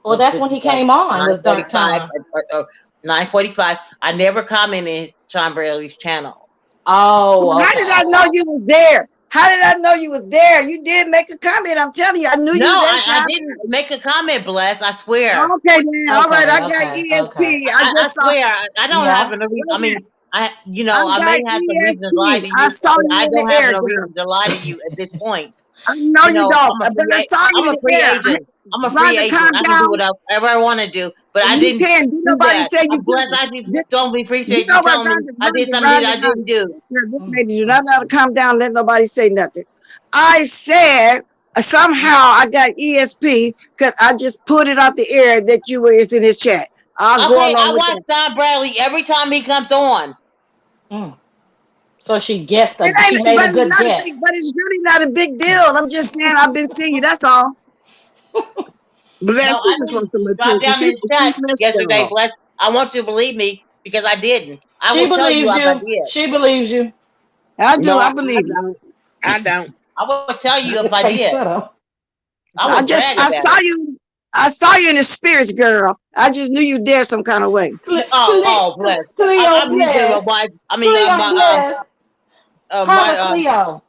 Well, This that's is when he like came on. nine Was dark forty-five time. or 9:45. I never commented Time Bradley's channel. Oh, How did I okay. know you was there? How did I know you was there? You did make a comment. I'm telling you, I knew No, you was at I shop. didn't make a comment, Bless. I swear. Okay, then. All right, I Okay. got Okay. Okay. ESP. I I just saw. swear. I don't have Yeah. no reason. I Wait a mean, minute. I I may got have some reason to lie ESP. to I you, saw but you I in don't the have air, no girl. reason to lie to you at this point. I know You you know, don't, but I saw you I'm in a the free air. agent. I'm a free Rhonda, agent. calm I can do down. whatever I want to do, but I You didn't can. Did do nobody that. say you I'm blessed. couldn't? I just don't You appreciate you know what, telling me Rhonda, I did Rhonda, something that Rhonda, I didn't Rhonda. do. This Mm, lady, do mm, not know how to mm. calm down, let nobody say nothing. I said somehow I got ESP because I just put it out the air that you were in his chat. I'll go Okay, along I with watch that. Don Bradley every time he comes on. Mm. So she guessed. It She ain't, made but a it's good not a big, guess. but it's really not a big deal. I'm just saying I've been seeing you. That's all. Bless, No, she I just didn't wants some drop attention. down She's in a the chat keep yesterday, girl. bless. I want you to believe me because I didn't. I She will tell you believes if I you. did. She believes you. I do. No, I I believe you. don't. I don't. I will tell you if I Say, did. shut up. I will brag I about saw it. you. I saw you in the spirits, girl. I just knew you there some kind of way. Bless. Cleo I'm using my bless. wife. I mean, Cleo bless. Call her my Cleo.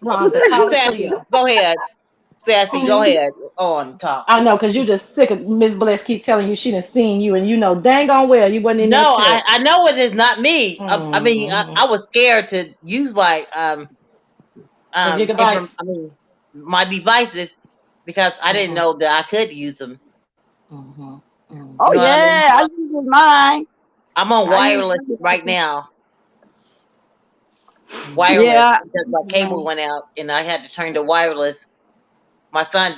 Rhonda, call her Sassy. Cleo. Go ahead, Sassy. Go Mhm. ahead. On top. I know, cause you just sick of Miss Bless keep telling you she done seen you, and you know dang on well you wasn't in No, that chat. I know it is not me. I mean, Hmm. I was scared to use my The gigabytes. I mean, my devices because I didn't Hmm. know that I could use them. Hmm. Oh You know what I mean? yeah, I use mine. I'm on I use wireless right mine. now. Wireless Yeah. because my cable went out and I had to turn to wireless. My son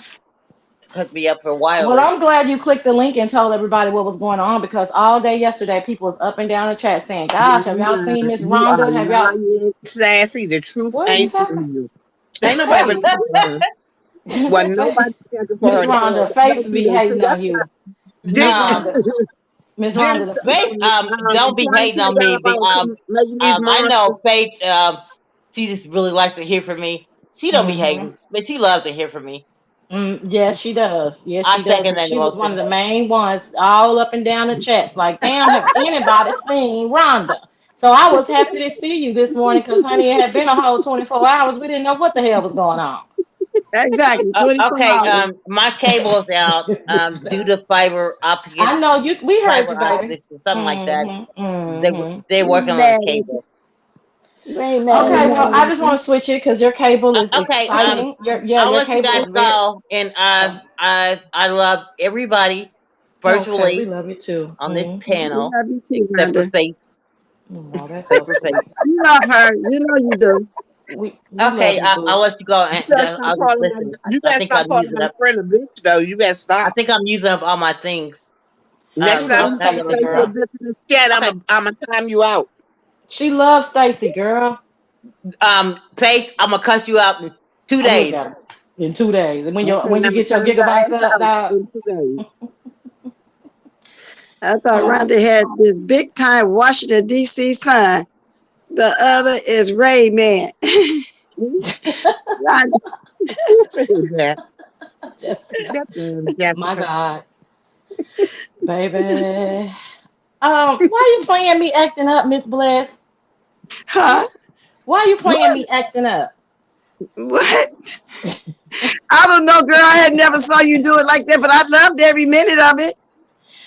hooked me up for Well, I'm wireless. glad you clicked the link and told everybody what was going on because all day yesterday people was up and down the chat saying, "Gosh, have y'all seen Miss You are Rhonda? Have y'all?" lying, Sassy. The truth What are you ain't talking? in you. Ain't What nobody are but you? her. Wasn't nobody checking for Miss her. Rhonda, face Don't do be that. See, hating on that's you. Miss did Rhonda, Miss did Rhonda, Faith, don't be trying to hating tell on y'all me. about making these I know monsters. Faith. She just really likes to hear from me. She don't be mm-hmm. hating, but she loves to hear from me. Yes, she does. Yes, I she does. second And that she was one of emotion. the main ones all up and down the chats. Like, damn, have anybody seen Rhonda? So I was happy to see you this morning because, honey, it had been a whole 24 hours. We didn't know what the hell was going on. Exactly. 24 Okay, hours. my cable's out due to I know you. We heard fiber you, baby. optics, or something like that. Mm-hmm. They Mm-hmm. they're We ain't working on the mad at you. cable. We ain't mad Okay, well, I at just you. want to switch it because your cable is Okay, exciting. I'll Your let you cable guys is very. go, and Oh, I love everybody okay, we virtually love you too. on this Mm-hmm. We panel, love you too, except for Rhonda. Faith. Oh, that's so Except for Faith. sweet. You love her. You know you do. We love Okay, you, boo. I'll let you go, and I'll just listen. You I better think stop I'm calling using my up. friend a bitch though. You better I stop. think I'm using up all my things. Next time Who, I'll you tell try to you Stacy, say later you're a girl? on. bitch in this chat, Okay. I'm gonna time you out. She loves Stacy, girl. Faith, I'm gonna cuss you out in two I look days. at her in 2 days. And Okay, when you I'm gonna get your turn your gigabytes ass up, out dog. in 2 days. I thought Rhonda had this big time Washington, D.C. sign. The other is Ray Man. Rhonda, Who said that? Jessica. That's My Jessica. God, baby. Why you playing me acting up, Miss Bless? huh? Why you What? playing me acting up? What? I don't know, girl. I had never saw you do it like that, but I loved every minute of it.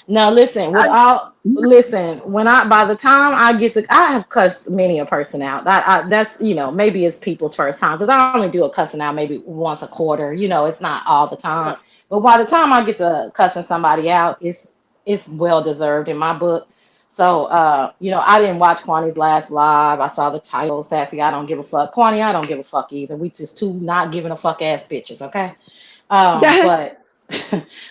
Now listen, I, listen, when I by the time I get to I have cussed many a person out. That's maybe it's people's first time because I only do a cussing out maybe once a quarter. It's not all the time. But by the time I get to cussing somebody out, it's well deserved in my book. So I didn't watch Kwani's last live. I saw the title, Sassy, I don't give a fuck. Kwani, I don't give a fuck either. We just two not giving a fuck ass bitches, okay? But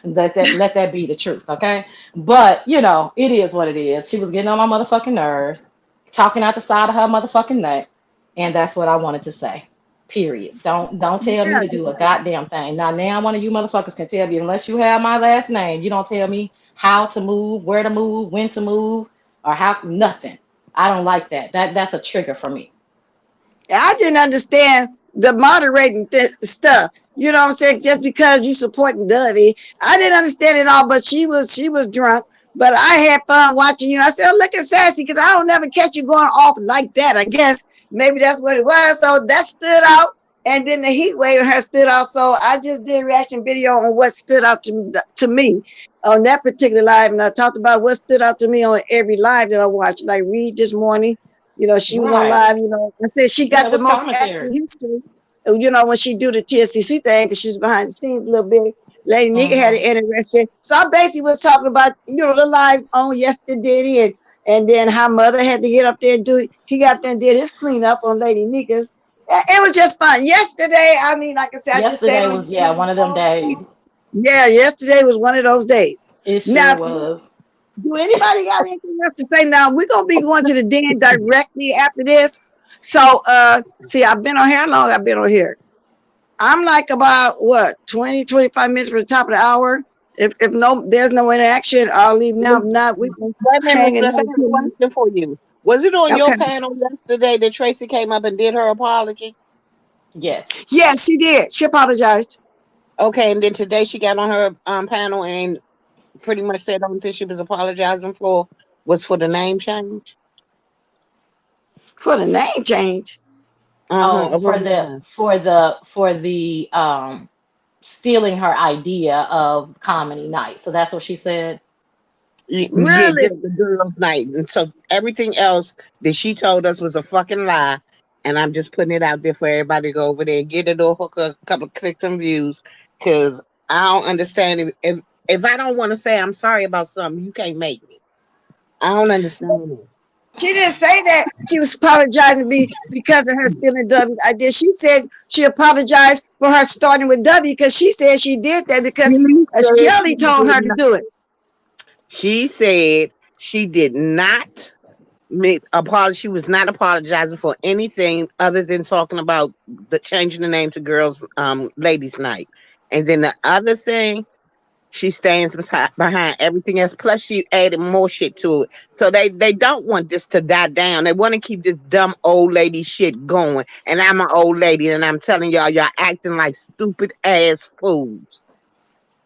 let that be the truth, okay? But it is what it is. She was getting on my motherfucking nerves, talking out the side of her motherfucking neck, and that's what I wanted to say. Period. Don't tell me to do a goddamn thing. Now one of you motherfuckers can tell me unless you have my last name, you don't tell me how to move, where to move, when to move, or how nothing. I don't like that. That's a trigger for me. I didn't understand the moderating stuff. You know what I'm saying? Just because you supporting Dovey, I didn't understand it all. But she was drunk. But I had fun watching you. I said, oh, look at Sassy, because I don't never catch you going off like that. I guess maybe that's what it was. So that stood out. And then the heat wave her stood out. So I just did a reaction video on what stood out to me on that particular live. And I talked about what stood out to me on every live that I watched. Like Reed this morning. She was on Right. live. I said she Yeah, got it the was most accurate commentary. history. When she do the TSCC thing, because she's behind the scenes a little bit. Lady Nigga had Hmm. it interesting. So I basically was talking about, the live on yesterday and then how Mother had to get up there and do it. He got there and did his cleanup on Lady Nigga's. It was just fun. Yesterday, I mean, like I said, I just stayed Yesterday on was, yeah, one of them YouTube. days. Yeah, yesterday was one of those days. It sure Now, was. do anybody got anything else to say? Now we're gonna be going to the den directly after this. So see, I've been on here. How long I've been on here? I'm like about what 20, 25 minutes for the top of the hour. If no there's no interaction, I'll leave now. If not, we can Wait a minute, Miss hang Bliss, I another got a 2 minutes. question for you. Was it on your Okay. panel yesterday that Tracy came up and did her apology? Yes. Yes, she did. She apologized Okay, and then today she got on her panel and pretty much said the only thing she was apologizing for was for the name change. for the name change. Oh, Of her for the line. for the for the stealing her idea of comedy night. So that's what she said. Yeah, Really? just the girls' night. And so everything else that she told us was a fucking lie. And I'm just putting it out there for everybody to go over there and get it or hook a couple of clicks and views. Cause I don't understand if I don't want to say I'm sorry about something, you can't make me. I don't understand this. She didn't say that she was apologizing to me because of her stealing W idea. She said she apologized for her starting with W because she said she did that because She said Shelley she told did her to not. do it. She said she did not make apology. She was not apologizing for anything other than talking about the changing the name to girls ladies night. And then the other thing, she stands behind everything else. Plus, she added more shit to it. So they don't want this to die down. They want to keep this dumb old lady shit going. And I'm an old lady, and I'm telling y'all acting like stupid ass fools.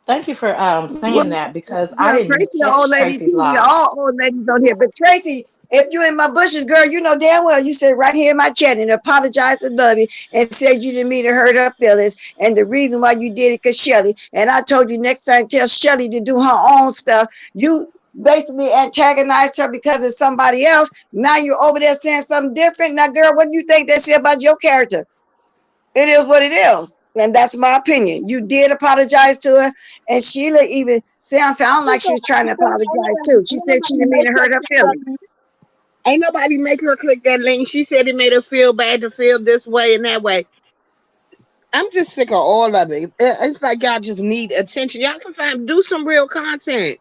Thank you for Well, saying that because I well, didn't Tracy, the old catch lady Tracy's too. We live. all old ladies on here. But Tracy, if you in my bushes, girl, you know damn well you said right here in my chat and apologized to W and said you didn't mean to hurt her feelings. And the reason why you did it because Shelly. And I told you next time tell Shelly to do her own stuff. You basically antagonized her because of somebody else. Now you're over there saying something different. Now, girl, what do you think they say about your character? It is what it is. And that's my opinion. You did apologize to her. And Sheila even sound like she was trying to apologize too. She Ain't said she nobody didn't mean make to her hurt her click that feelings. link. Ain't nobody make her click that link. She said it made her feel bad to feel this way and that way. I'm just sick of all of it. It's like y'all just need attention. Y'all can do some real content.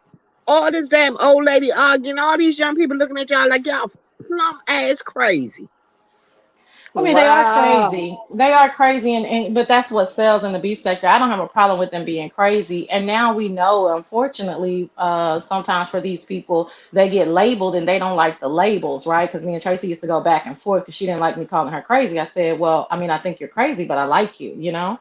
All this damn old lady arguing, all these young people looking at y'all like y'all plumb ass crazy. I mean, they are Wow. crazy. They are crazy, and but that's what sells in the beef sector. I don't have a problem with them being crazy. And now we know, unfortunately, sometimes for these people, they get labeled and they don't like the labels, right? Because me and Tracy used to go back and forth because she didn't like me calling her crazy. I said, well, I mean, I think you're crazy, but I like you, you know?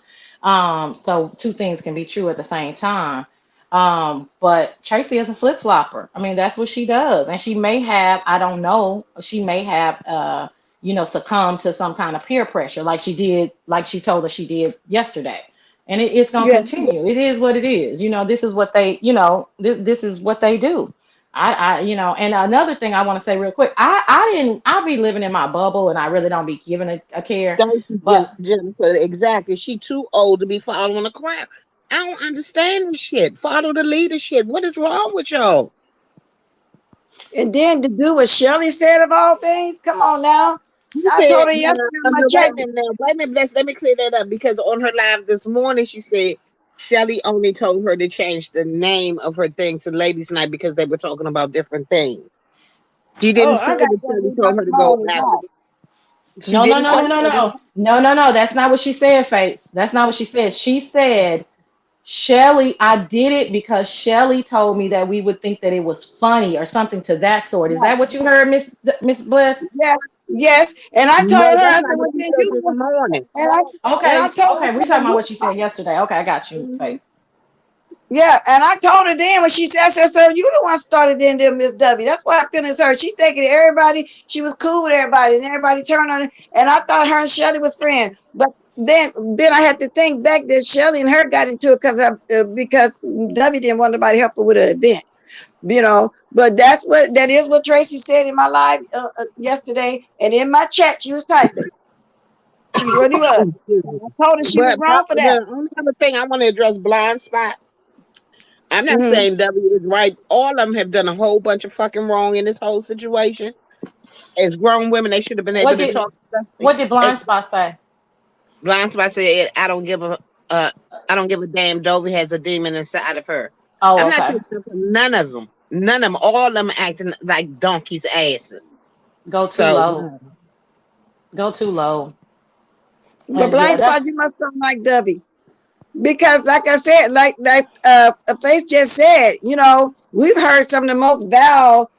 So two things can be true at the same time. But Tracy is a flip flopper. I mean, that's what she does. And she may have, I don't know, she may have succumb to some kind of peer pressure like she did, like she told us she did yesterday. And it's going to Yeah. continue. It is what it is. This is what they, this is what they do. And another thing I want to say real quick, I be living in my bubble and I really don't be giving a care. Thank you, But Jennifer. Exactly. She too old to be following the crowd. I don't understand this shit. Follow the leadership. What is wrong with y'all? And then to do what Shirley said of all things, come on now. You I said, told her yesterday in my no, wait chat. a minute now. Wait a minute. Let me clear that up because on her live this morning, she said Shelly only told her to change the name of her thing to Ladies Night because they were talking about different things. She Oh, didn't say I got that to Shelly leave my told her to go phone after. out. She no, no, didn't no, say no, no, that. no, no, no, no. That's not what she said, Faith. That's not what she said. She said, Shelly, I did it because Shelly told me that we would think that it was funny or something to that sort. Is Right. that what you heard, Miss Bliss? Yeah, yes. And I No, told her, that's I not said, what well, she then said you this morning. and I Okay, told her, okay. We're talking about what she said yesterday. Okay, I got you, Faith. yeah, and I told her then when she said, I said, so you the one started in there, Miss W. That's why I finished her. She thinking everybody, she was cool with everybody, and everybody turned on her. And I thought her and Shelly was friends. But then I had to think back that Shelly and her got into it because W didn't want nobody to help her with an event. But that is what Tracy said in my live yesterday, and in my chat she was typing. She really was. I told her she was But wrong for that. the only other thing I want to address blind spot. I'm not Mm-hmm. saying W is right. All of them have done a whole bunch of fucking wrong in this whole situation. As grown women, they should have been able to talk. What did Blind Spot say? Blind spot said, "I don't give a damn. Dovey has a demon inside of her." Oh, I'm not okay. taking it from none of them. None of them. All of them acting like donkeys' asses. Go too So low. Go too low. But And yeah, blind that's spot, you must don't like W. Because like I said, like Faith just said, we've heard some of the most vile,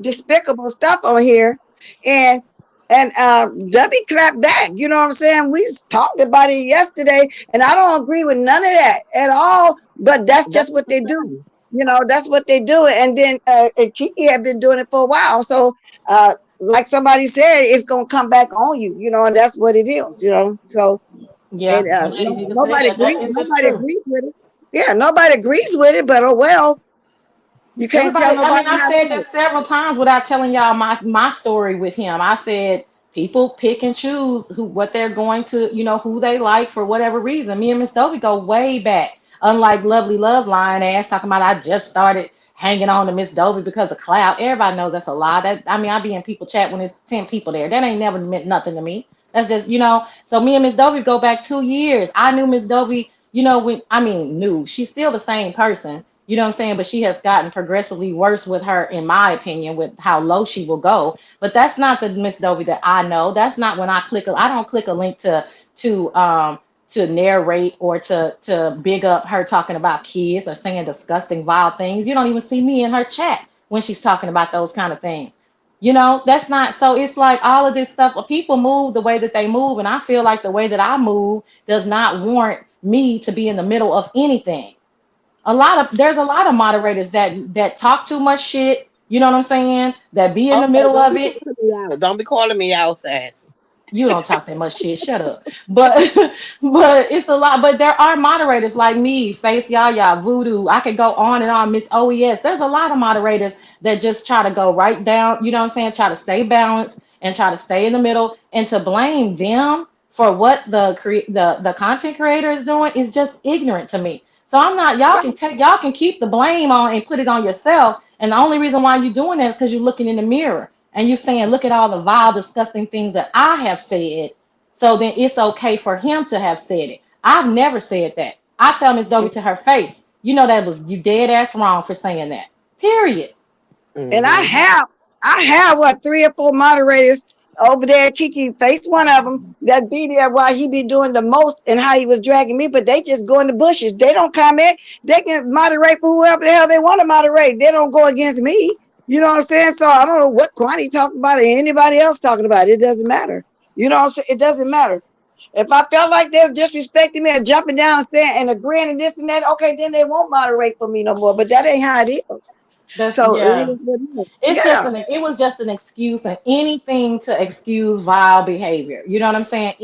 despicable stuff on here. And W clapped back, you know what I'm saying? We talked about it yesterday, and I don't agree with none of that at all, but that's just what they do. That's what they do. And then and Kiki had been doing it for a while. So like somebody said, it's gonna come back on you, and that's what it is, So yeah. and When Lady Nigga said nobody that, agrees. it's just Nobody true. agrees with it. Yeah, nobody agrees with it. But oh well, you can't tell Everybody, I mean, nobody I've how to said live. that several times without telling y'all my story with him. I said people pick and choose what they're going to, who they like for whatever reason. Me and Miss Dovey go way back. Unlike Lovely Love Line ass talking about I just started hanging on to Miss Dovey because of clout. Everybody knows that's a lie. I be in people chat when it's 10 people there. That ain't never meant nothing to me. That's just, So me and Miss Dovey go back 2 years. I knew Miss Dovey, knew. She's still the same person. You know what I'm saying? But she has gotten progressively worse with her, in my opinion, with how low she will go. But that's not the Miss Dovey that I know. That's not when I don't click a link to narrate or to big up her talking about kids or saying disgusting, vile things. You don't even see me in her chat when she's talking about those kind of things. That's not so. It's like all of this stuff. People move the way that they move, and I feel like the way that I move does not warrant me to be in the middle of anything. There's a lot of moderators that talk too much shit. You know what I'm saying? That be in the okay, middle of it. don't be calling me out, sassy. You don't talk that much shit. Shut up. But but it's a lot. But there are moderators like me, Face Yaya, Voodoo. I could go on and on. Miss OES. There's a lot of moderators that just try to go right down. You know what I'm saying? Try to stay balanced and try to stay in the middle. And to blame them for what the content creator is doing is just ignorant to me. So I'm not. Y'all can keep the blame on and put it on yourself. And the only reason why you're doing that is because you're looking in the mirror and you're saying, look at all the vile, disgusting things that I have said. So then it's okay for him to have said it. I've never said that. I tell Miss Dovey to her face, that was you dead ass wrong for saying that. Period. And I have what 3 or 4 moderators over there. Kiki Face, one of them that be there while he be doing the most and how he was dragging me. But they just go in the bushes. They don't comment. They can moderate for whoever the hell they want to moderate. They don't go against me. You know what I'm saying? So I don't know what Kwani talking about or anybody else talking about. It doesn't matter. You know what I'm saying? It doesn't matter. If I felt like they were disrespecting me or jumping down and saying and agreeing and this and that, okay, then they won't moderate for me no more. But that ain't how it is. That's So it yeah. is what it is. It's just Yeah. it was just an excuse and anything to excuse vile behavior. You know what I'm saying?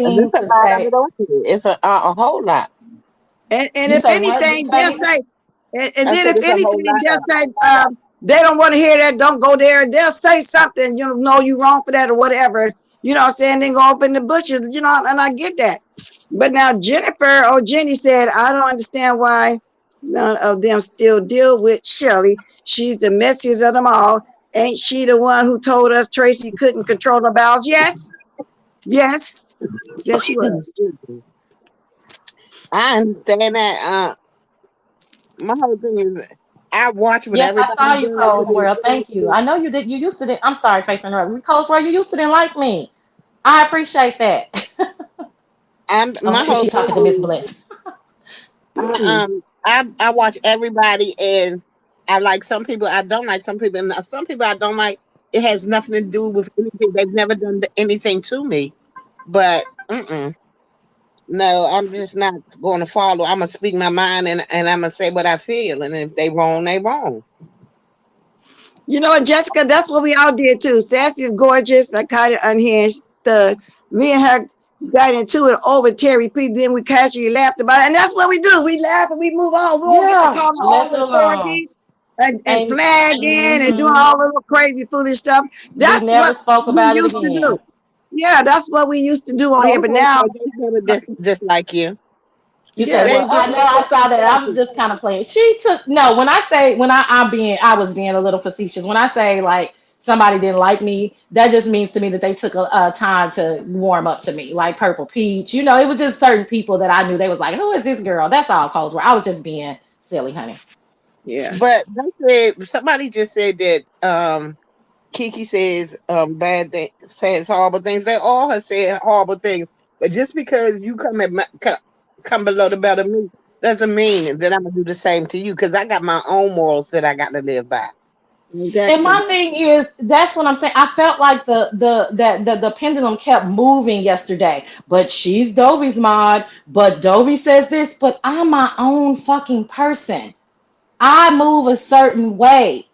And there's Anything a to lot of say, it on here. It's a whole lot. And you if say what, Big anything, they'll Baby? say, and I then said if it's a whole anything, lot they'll of it. say, they don't want to hear that, don't go there. They'll say something, you know, you wrong for that or whatever. You know what I'm saying? Then go up in the bushes, you know, and I get that. But now Jennifer or Jenny said, I don't understand why none of them still deal with Shelly. She's the messiest of them all. Ain't she the one who told us Tracy couldn't control the bowels? Yes, yes, yes, she was. I understand that. My whole thing is, I watch what Yes, I everybody saw you, doing. Cold World. Thank you. I know you did. You used to. I'm sorry, face interrupt. Cold World, you used to didn't like me. I appreciate that. And Oh, my maybe whole she's thing talking to Miss is, Bliss. I watch everybody, and I like some people. I don't like some people, and some people I don't like. It has nothing to do with anything. They've never done anything to me, but no, I'm just not going to follow. I'm gonna speak my mind, and I'm gonna say what I feel, and if they wrong, they wrong. You know what, Jessica, that's what we all did too. Sassy is gorgeous, I kind of unhinged. Me and her got into it over Terry P. Then we casually laughed about it. And that's what we do. We laugh and we move on. We won't get to Yeah, calling all left it the alone. authorities and And flagging and doing all the little crazy foolish stuff. we That's never what spoke we about it used to again. do. Yeah, that's what we used to do on here. But Okay, now, so they kind of just like you. You said yeah, They what? they I just know just I saw that. I was like just kind of playing. She took no. When I say when I was being a little facetious. When I say like somebody didn't like me, that just means to me that they took a time to warm up to me, like Purple Peach. You know, it was just certain people that I knew. They was like, "Who is this girl?" That's all. Codes were. I was just being silly, honey. yeah. But they said somebody just said that Kiki says bad things, says horrible things. They all have said horrible things. But just because you come below the belt of me doesn't mean that I'm gonna do the same to you. Because I got my own morals that I got to live by. And Exactly. my thing is, that's what I'm saying. I felt like the pendulum kept moving yesterday. But she's Dovey's mod. But Dovey says this. But I'm my own fucking person. I move a certain way.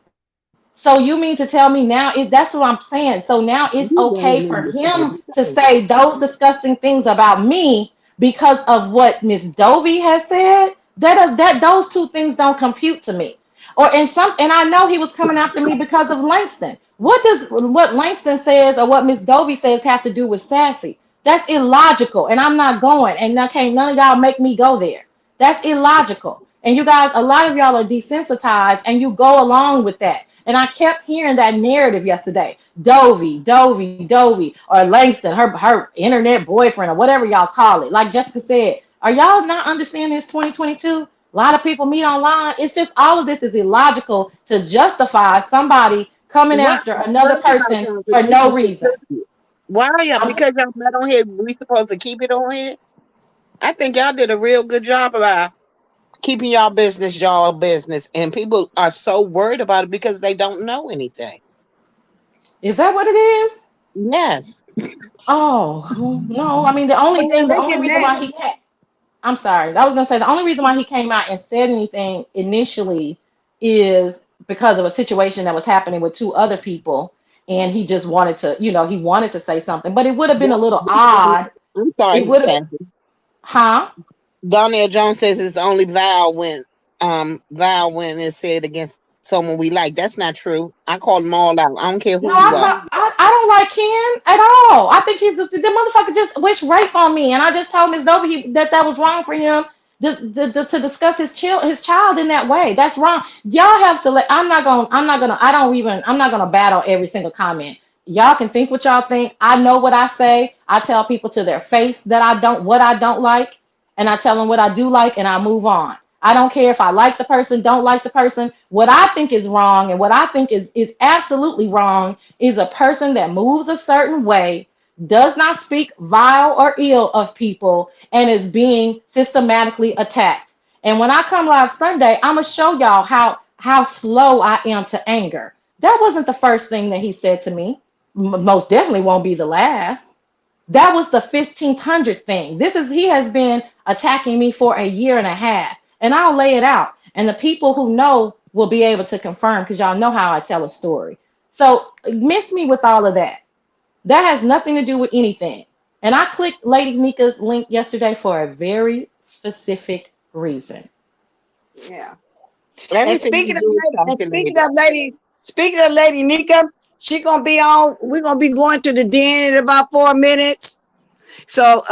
So you mean to tell me now that's what I'm saying. So now it's You okay don't for mean to him say to this. say those disgusting things about me because of what Miss Dovey has said. That those two things don't compute to me. Or in some, and I know he was coming after me because of Langston. What does what Langston says or what Miss Dovey says have to do with Sassy? That's illogical, and I'm not going. And I can't none of y'all make me go there. That's illogical. And you guys, a lot of y'all are desensitized and you go along with that. And I kept hearing that narrative yesterday. Dovey, or Langston, her internet boyfriend, or whatever y'all call it. Like Jessica said, are y'all not understanding this 2022? A lot of people meet online. It's just all of this is illogical to justify somebody coming What after what another is our person for no conversation reason. to? Why are y'all? I'm Because y'all met on here, we supposed to keep it on here? I think y'all did a real good job about keeping y'all business, and people are so worried about it because they don't know anything. Is that what it is? Yes. Oh no! I mean, Well, the they only get reason mad. why he came. I'm sorry. I was gonna say the only reason why he came out and said anything initially is because of a situation that was happening with two other people, and he just wanted to, he wanted to say something. But it would have been a little odd. I'm It sorry, would have, Sassy. huh? Donnell Jones says it's only Val when it's said against someone we like. That's not true. I call them all out. I don't care No, who you are. I don't like Ken at all. I think he's the motherfucker just wished rape on me, and I just told Miss Dobie that was wrong for him to discuss his child in that way. That's wrong. Y'all have select. I'm not gonna battle every single comment. Y'all can think what y'all think. I know what I say. I tell people to their face that what I don't like, and I tell them what I do like, and I move on. I don't care if I like the person, don't like the person. What I think is wrong and what I think is absolutely wrong is a person that moves a certain way, does not speak vile or ill of people, and is being systematically attacked. And when I come live Sunday, I'm gonna show y'all how slow I am to anger. That wasn't the first thing that he said to me. Most definitely won't be the last. That was the 1500 thing. He has been attacking me for a year and a half, and I'll lay it out. And the people who know will be able to confirm because y'all know how I tell a story. So miss me with all of that. That has nothing to do with anything. And I clicked Lady Nika's link yesterday for a very specific reason. Yeah. And Everything you do is speaking of Lady Nika, she gonna be on. We're gonna be going to the den in about 4 minutes. So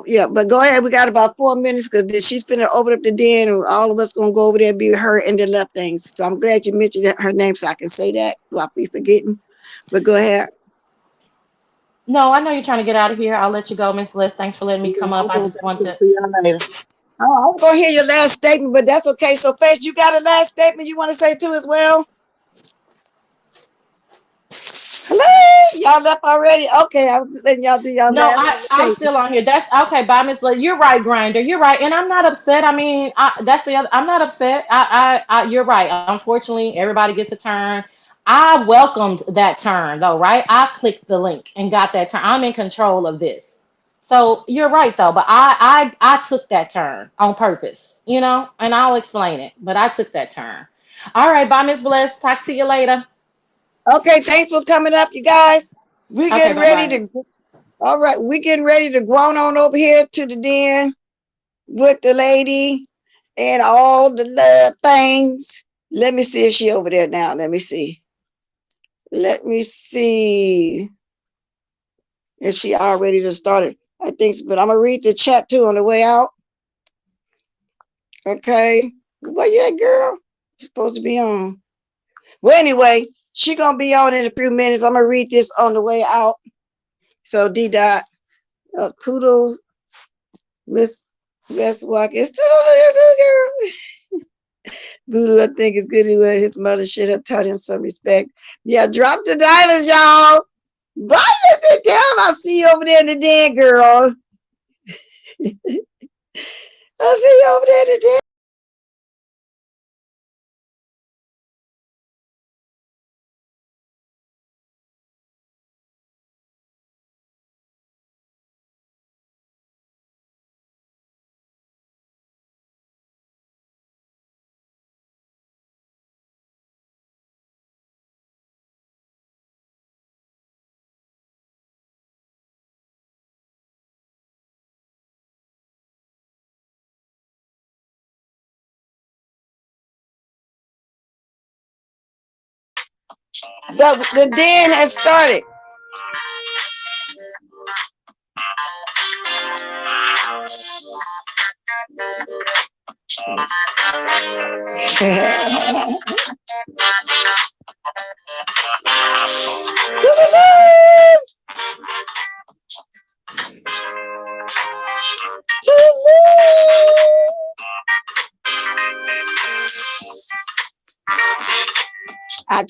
yeah, but go ahead. We got about 4 minutes because she's finna open up the den, and all of us gonna go over there and be her and the left things. So I'm glad you mentioned her name so I can say that while we forgetting. But go ahead. No, I know you're trying to get out of here. I'll let you go, Miss Bliss. Thanks for letting me come up. I just want to. See y'all later. Oh, I'm gonna hear your last statement, but that's okay. So, Face, you got a last statement you want to say too as well? Hello, y'all left already? Okay, I was letting y'all do y'all No, last I'm statement. still on here. That's okay. Bye, Miss Bliss. You're right, Grinder. You're right, and I'm not upset. I mean, that's the other. I'm not upset. You're right. Unfortunately, everybody gets a turn. I welcomed that turn, though, right? I clicked the link and got that turn. I'm in control of this. So you're right, though. But I took that turn on purpose, you know, and I'll explain it. But I took that turn. All right, bye, Miss Bliss. Talk to you later. Okay, thanks for coming up, you guys. We Okay, getting bye ready bye. to. All right, we getting ready to go on over here to the den with the lady and all the love things. Let me see if she over there now. Let me see. Let me see if she already just started. I think, so, but I'm gonna read the chat too on the way out. Okay, where you at, girl? You're supposed to be on. Well, anyway, she gonna be on in a few minutes. I'm gonna read this on the way out. So D dot, kudos, Miss Watkins. Girl. Voodoo, I think it's good he let his mother should have taught him some respect. Yeah, drop the diamonds, y'all. Bye, sit down. I'll see you over there in the den, girl. I'll see you over there in the den. The den has started. To the left. To the left. I